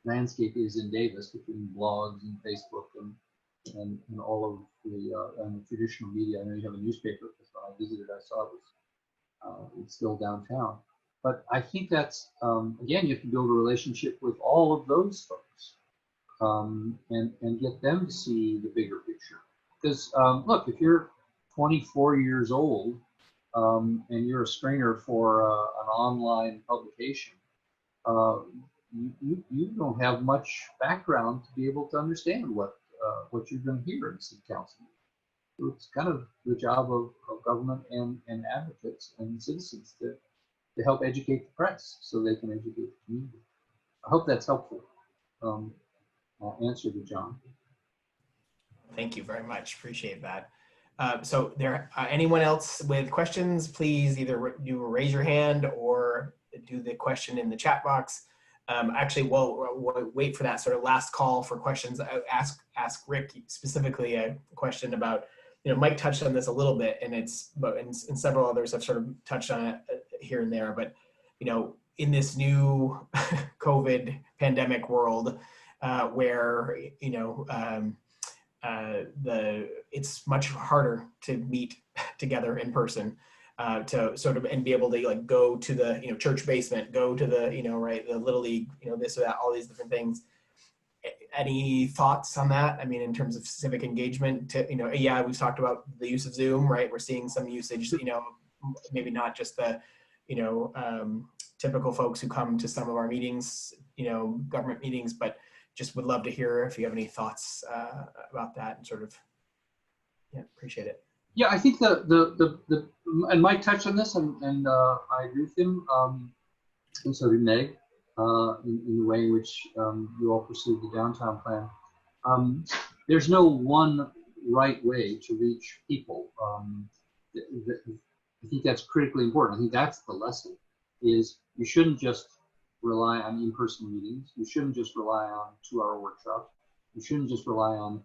landscape is in Davis between blogs and Facebook and all of the traditional media. I know you have a newspaper, because when I visited, I saw it was it's still downtown. But I think that's, again, you have to build a relationship with all of those folks and get them to see the bigger picture. Because look, if you're 24 years old and you're a stringer for an online publication, you don't have much background to be able to understand what you're going to hear in the city council. So it's kind of the job of government and advocates and citizens to help educate the press so they can educate the community. I hope that's helpful. Answer to John. Thank you very much. Appreciate that. So anyone else with questions, please either raise your hand or do the question in the chat box. Actually, we'll wait for that sort of last call for questions. Ask Rick specifically a question about, Mike touched on this a little bit, and and several others have sort of touched on it here and there, but in this new COVID pandemic world, where it's much harder to meet together in person, to sort of and be able to go to the church basement, go to the the Little League, this or that, all these different things. Any thoughts on that? I mean, in terms of civic engagement, yeah, we've talked about the use of Zoom, right? We're seeing some usage, maybe not just the typical folks who come to some of our meetings, government meetings, but just would love to hear if you have any thoughts about that, and sort of, appreciate it. Yeah, I think and Mike touched on this, and I agree with him, and so did Meg, in the way in which you all pursued the downtown plan. There's no one right way to reach people. I think that's critically important. I think that's the lesson, is you shouldn't just rely on in-person meetings. You shouldn't just rely on 2-hour workshops. You shouldn't just rely on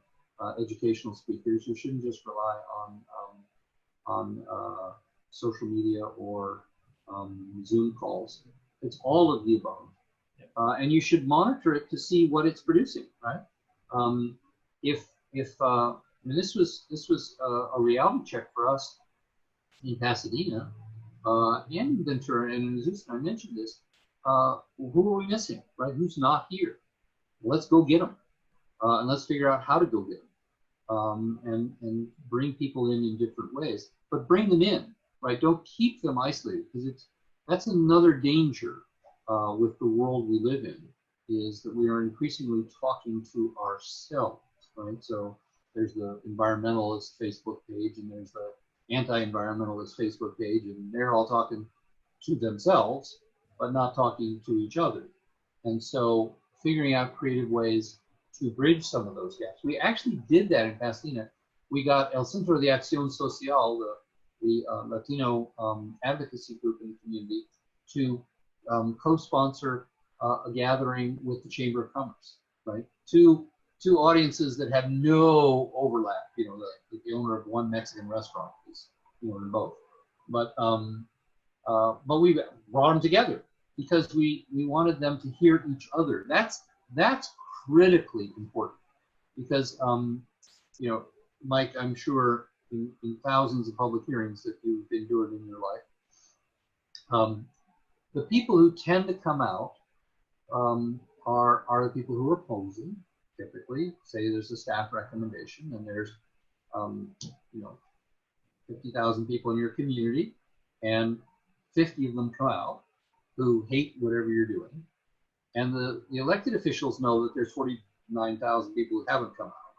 educational speakers. You shouldn't just rely on social media or Zoom calls. It's all of the above, and you should monitor it to see what it's producing. Right? This was a reality check for us in Pasadena and in Ventura and in Azusa. I mentioned this. Who are we missing? Right? Who's not here? Let's go get them, and let's figure out how to go get them, and bring people in different ways. But bring them in, right? Don't keep them isolated, because that's another danger with the world we live in, is that we are increasingly talking to ourselves, right? So there's the environmentalist Facebook page, and there's the anti-environmentalist Facebook page, and they're all talking to themselves, but not talking to each other. And so figuring out creative ways to bridge some of those gaps. We actually did that in Pasadena. We got El Centro de Acción Social, the Latino advocacy group in the community, to co-sponsor a gathering with the Chamber of Commerce, right? Two audiences that have no overlap. You know, the owner of one Mexican restaurant is, you know, in both. But we brought them together because we wanted them to hear each other. That's critically important because you know, Mike, I'm sure in thousands of public hearings that you've been doing in your life, the people who tend to come out are the people who are opposing. Typically, say there's a staff recommendation and there's you know, 50,000 people in your community, and 50 of them come out who hate whatever you're doing, and the elected officials know that there's 49,000 people who haven't come out,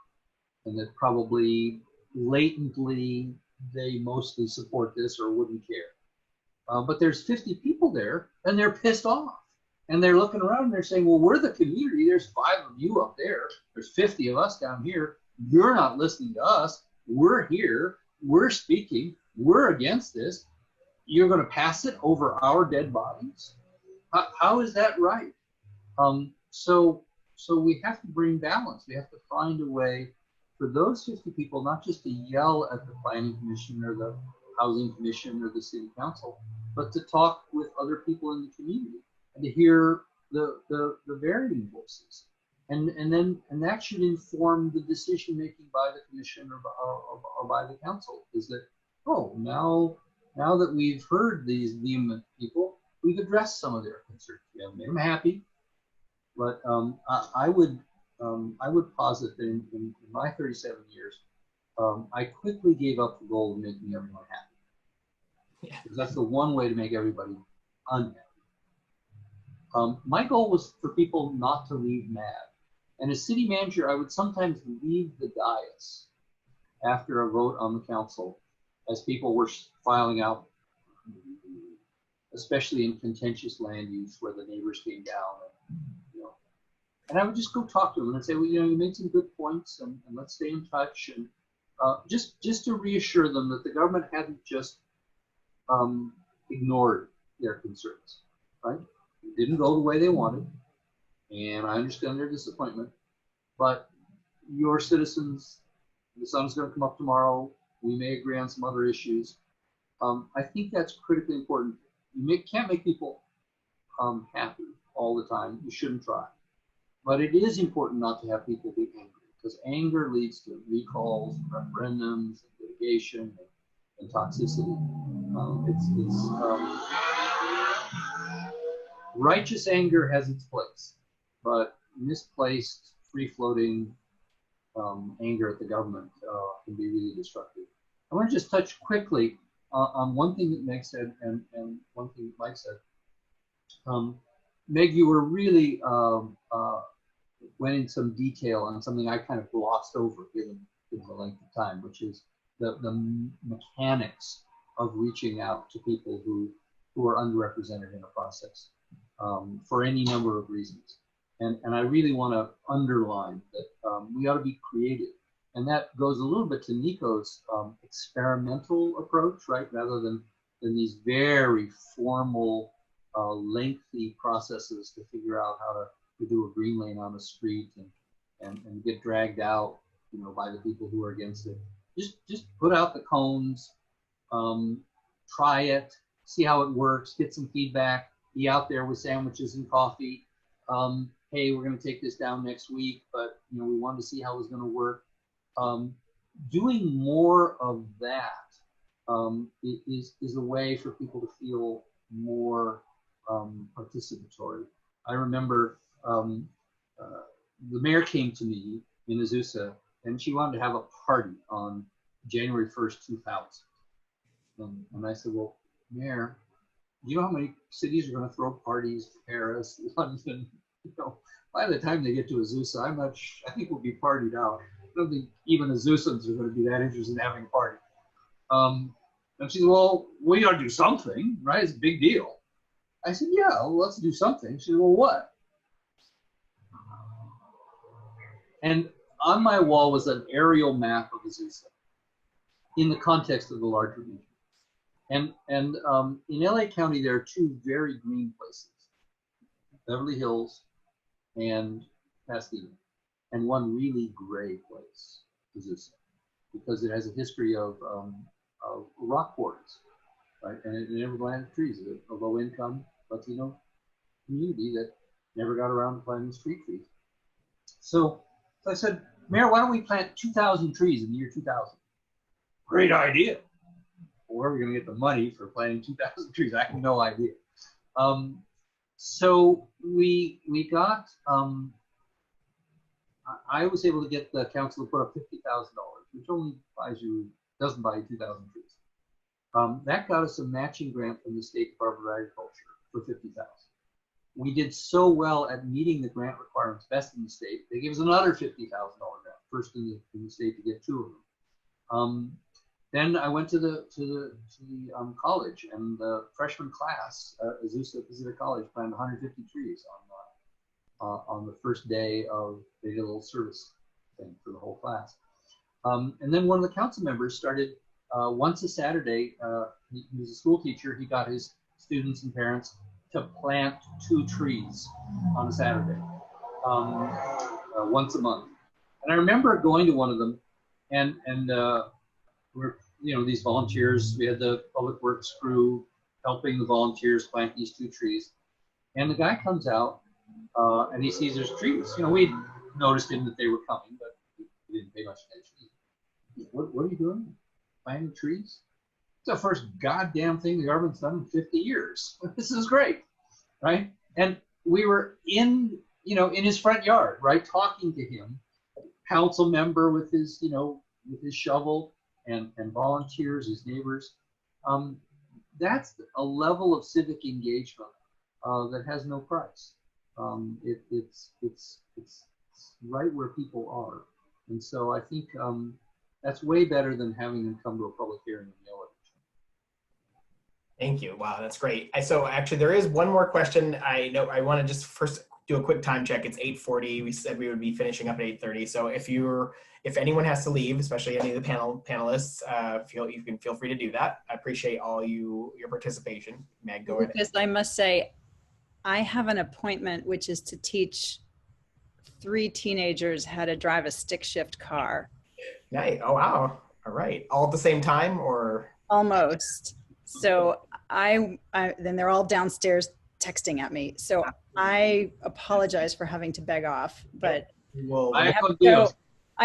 and that probably latently they mostly support this or wouldn't care. But there's 50 people there, and they're pissed off. And they're looking around and they're saying, well, we're the community. There's 5 of you up there. There's 50 of us down here. You're not listening to us. We're here. We're speaking. We're against this. You're going to pass it over our dead bodies? How is that right? So we have to bring balance. We have to find a way for those 50 people not just to yell at the Planning Commission or the Housing Commission or the City Council, but to talk with other people in the community and to hear the varying voices. And that should inform the decision making by the commission or by the council, is that, oh, now that we've heard these vehement people, we've addressed some of their concerns. We haven't made them happy, but I would posit that in my 37 years, I quickly gave up the goal of making everyone happy. Yeah. Because that's the one way to make everybody unhappy. My goal was for people not to leave mad. And as city manager, I would sometimes leave the dais after a vote on the council as people were filing out, especially in contentious land use where the neighbors came down. And I would just go talk to them and say, well, you know, you made some good points, and let's stay in touch. And just to reassure them that the government hadn't just ignored their concerns, right? It didn't go the way they wanted, and I understand their disappointment, but your citizens, the sun's going to come up tomorrow. We may agree on some other issues. I think that's critically important. You can't make people happy all the time. You shouldn't try. But it is important not to have people be angry, because anger leads to recalls, referendums, litigation, and toxicity. Righteous anger has its place, but misplaced, free-floating anger at the government can be really destructive. I want to just touch quickly on one thing that Meg said and one thing that Mike said. Meg, you were really went in some detail on something I kind of glossed over given the length of time, which is the mechanics of reaching out to people who are underrepresented in a process for any number of reasons. And I really want to underline that we ought to be creative. And that goes a little bit to Nico's experimental approach, right? Rather than these very formal, lengthy processes to figure out how to do a green lane on the street and get dragged out, you know, by the people who are against it. Just put out the cones, try it, see how it works, get some feedback, be out there with sandwiches and coffee. Hey, we're going to take this down next week, but you know, we wanted to see how it was going to work. Doing more of that is a way for people to feel more participatory. I remember the mayor came to me in Azusa, and she wanted to have a party on January 1st, 2000. And I said, well, Mayor, do you know how many cities are going to throw parties? Paris, London, you know, by the time they get to Azusa, I think we'll be partied out. I don't think even Azusans are going to be that interested in having a party. And she said, well, we got to do something, right? It's a big deal. I said, yeah, well, let's do something. She said, well, what? And on my wall was an aerial map of Azusa in the context of the larger region. And in LA County, there are two very green places. Beverly Hills, and Pasadena, and one really gray place, Azusa, because it has a history of rock quarries, right? And it never planted trees. A low-income Latino community that never got around to planting street trees. So I said, Mayor, why don't we plant 2,000 trees in the year 2000? Great idea. Well, where are we going to get the money for planting 2,000 trees? I have no idea. So we got, I was able to get the council to put up $50,000, which only doesn't buy you 2,000 trees. That got us a matching grant from the State Department of Agriculture for $50,000. We did so well at meeting the grant requirements best in the state, they gave us another $50,000 grant, first in the state to get 2 of them. Then I went to the college, and the freshman class at Azusa Pacific College planted 150 trees on the first day of the little service thing for the whole class. And then one of the council members started once a Saturday. He was a school teacher. He got his students and parents to plant 2 trees on a Saturday, once a month. And I remember going to one of them, and we're, these volunteers, we had the public works crew helping the volunteers plant these 2 trees. And the guy comes out and he sees there's trees. We'd noticed him that they were coming, but we didn't pay much attention. What are you doing? Planting trees? It's the first goddamn thing the government's done in 50 years. This is great, right? And we were in his front yard, right, talking to him, council member with his, with his shovel, and volunteers, his neighbors. That's a level of civic engagement that has no price. It's right where people are, and so I think that's way better than having them come to a public hearing and yell at each other. Thank you. Wow, that's great. So actually, there is one more question. I know I want to just first do a quick time check. It's 8:40. We said we would be finishing up at 8:30. So if anyone has to leave, especially any of the panelists, you can feel free to do that. I appreciate all your participation. Meg, go ahead. Because I must say, I have an appointment, which is to teach 3 teenagers how to drive a stick shift car. Nice. Oh, wow. All right. All at the same time, or? Almost. So then they're all downstairs texting at me. So I apologize for having to beg off, but I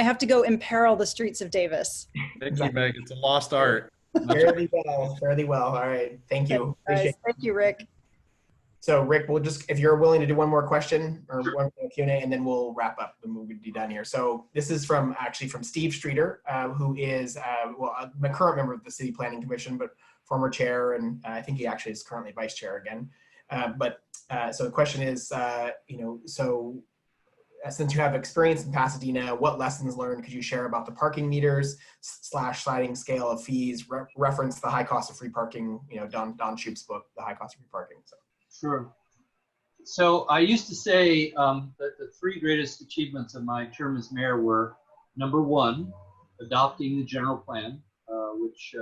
have to go imperil the streets of Davis. Thank you, Meg. It's a lost art. Fairly well. All right. Thank you. Thank you, Rick. So Rick, we'll just, if you're willing to do one more question or one Q&A, and then we'll wrap up and we'll be done here. So this is from Steve Streeter, who is a current member of the City Planning Commission, but former chair, and I think he actually is currently vice chair again. So the question is, since you have experience in Pasadena, what lessons learned could you share about the parking meters / sliding scale of fees? Reference the high cost of free parking, Don Shoup's book, The High Cost of Free Parking. So. Sure. So I used to say that the 3 greatest achievements of my term as mayor were, number 1, adopting the general plan, which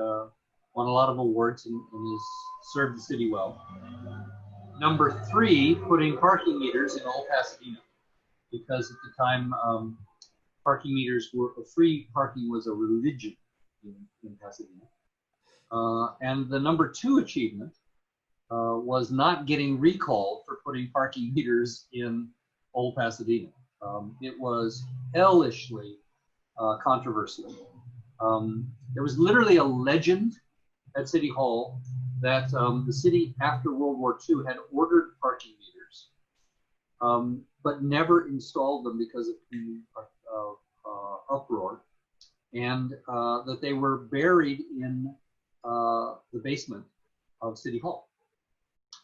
won a lot of awards and has served the city well. Number 3, putting parking meters in Old Pasadena, because at the time parking meters were free parking was a religion in Pasadena. And the number 2 achievement was not getting recalled for putting parking meters in Old Pasadena. It was hellishly controversial. There was literally a legend at City Hall that the city after World War II had ordered parking meters, but never installed them because of uproar, and that they were buried in the basement of City Hall.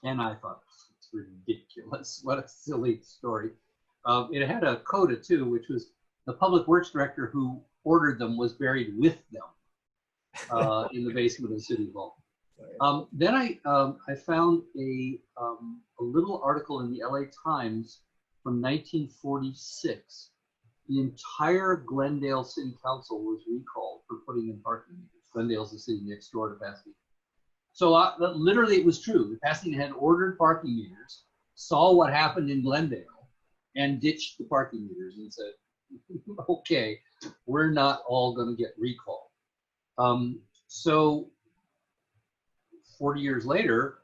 And I thought, it's ridiculous. What a silly story. It had a coda too, which was the public works director who ordered them was buried with them in the basement of City Hall. Then I found a little article in the LA Times from 1946. The entire Glendale City Council was recalled for putting in parking meters. Glendale's the city next door to Pasadena. So literally it was true. Pasadena had ordered parking meters, saw what happened in Glendale and ditched the parking meters and said, okay, we're not all going to get recalled. So 40 years later,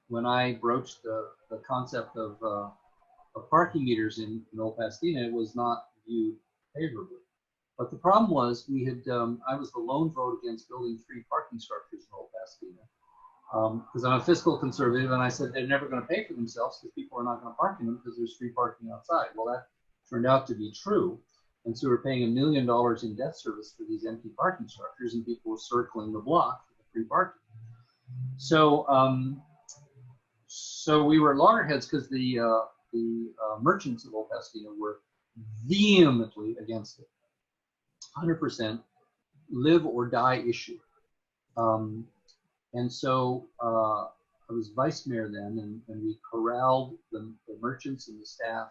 when I broached the concept of parking meters in Old Pasadena, it was not viewed favorably. But the problem was I was the lone vote against building 3 parking structures in Old Pasadena. Because I'm a fiscal conservative, and I said they're never going to pay for themselves because people are not going to park in them because there's free parking outside. Well, that turned out to be true. And so we're paying $1 million in debt service for these empty parking structures, and people were circling the block for the free parking. So, so we were at loggerheads because the merchants of Old Pasadena were vehemently against it. 100% live or die issue. And so I was vice mayor then, and we corralled the merchants and the staff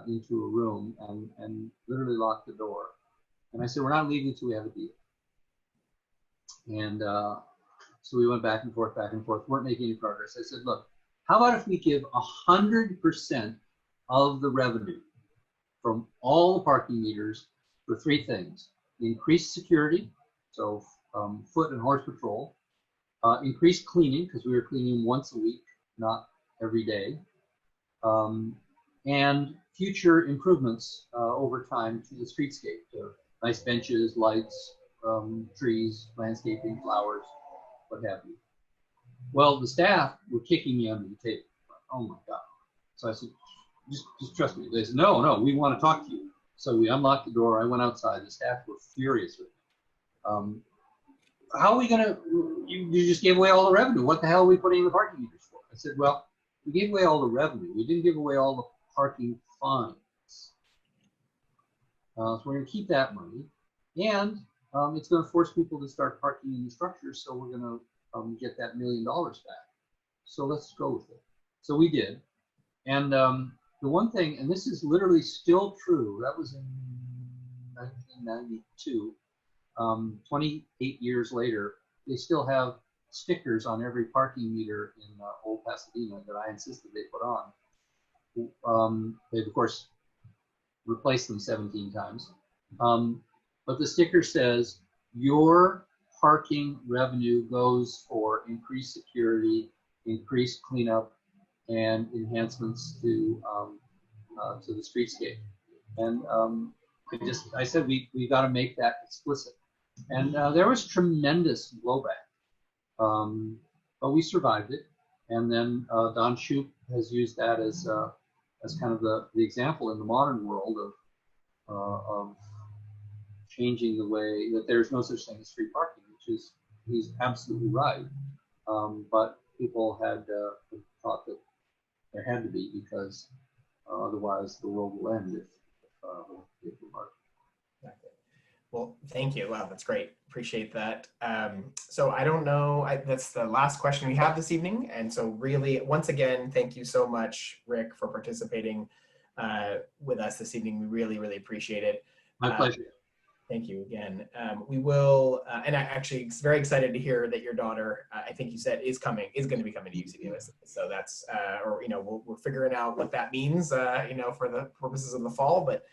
into a room and literally locked the door. And I said, we're not leaving until we have a deal. And so we went back and forth, weren't making any progress. I said, look, how about if we give 100% of the revenue from all the parking meters for 3 things: increased security, so foot and horse patrol, increased cleaning, because we were cleaning once a week, not every day, and future improvements over time to the streetscape, so nice benches, lights, trees, landscaping, flowers, what have you. Well, the staff were kicking me under the table. Oh my God. So I said, just trust me. They said, no, we want to talk to you. So we unlocked the door. I went outside. The staff were furious with me. How are we going to, you just gave away all the revenue. What the hell are we putting in the parking meters for? I said, well, we gave away all the revenue. We didn't give away all the parking fines. So we're going to keep that money. And it's going to force people to start parking in the structures. So we're going to get that $1 million back. So let's go with it. So we did. And the one thing, and this is literally still true, that was in 1992, 28 years later, they still have stickers on every parking meter in Old Pasadena that I insisted they put on. They've, of course, replaced them 17 times. But the sticker says, your parking revenue goes for increased security, increased cleanup, and enhancements to the streetscape. And I said we got to make that explicit. And there was tremendous blowback, but we survived it. And then Don Shoup has used that as kind of the example in the modern world of changing the way that there's no such thing as free parking, which is, he's absolutely right. But people had thought that there had to be, because otherwise the world will end if people are. Well, thank you. Wow, that's great. Appreciate that. So I don't know, that's the last question we have this evening. And so really, once again, thank you so much, Rick, for participating with us this evening. We really, really appreciate it. My pleasure. Thank you again. We will, and I actually very excited to hear that your daughter, I think you said, is going to be coming to UC Davis. So that's, or, we're figuring out what that means, for the purposes of the fall. But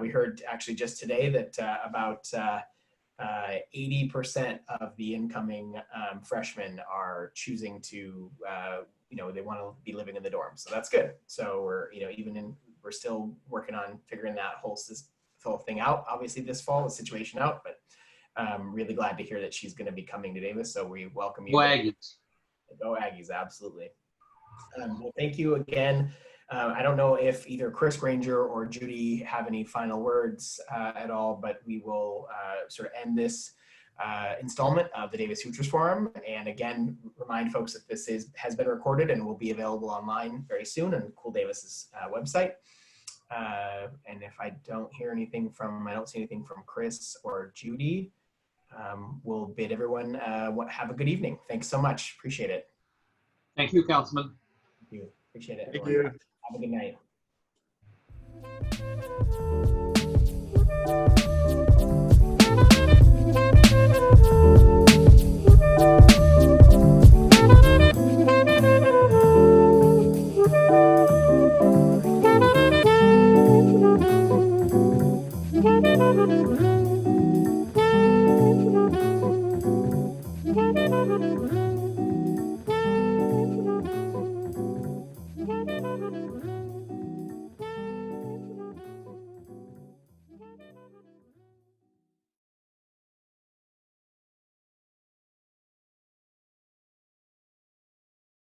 we heard actually just today that about 80% of the incoming freshmen are choosing to, they want to be living in the dorms. So that's good. So we're, we're still working on figuring that whole thing out, obviously this fall, the situation out, but really glad to hear that she's going to be coming to Davis. So we welcome you. Go Aggies. Go Aggies, absolutely. Well, thank you again. I don't know if either Chris Granger or Judy have any final words at all, but we will sort of end this installment of the Davis Futures Forum. And again, remind folks that this has been recorded and will be available online very soon on Cool Davis's website. And if I don't see anything from Chris or Judy, we'll bid everyone have a good evening. Thanks so much. Appreciate it. Thank you, Councilman. Thank you. Appreciate it. Thank you. Have a good night. you.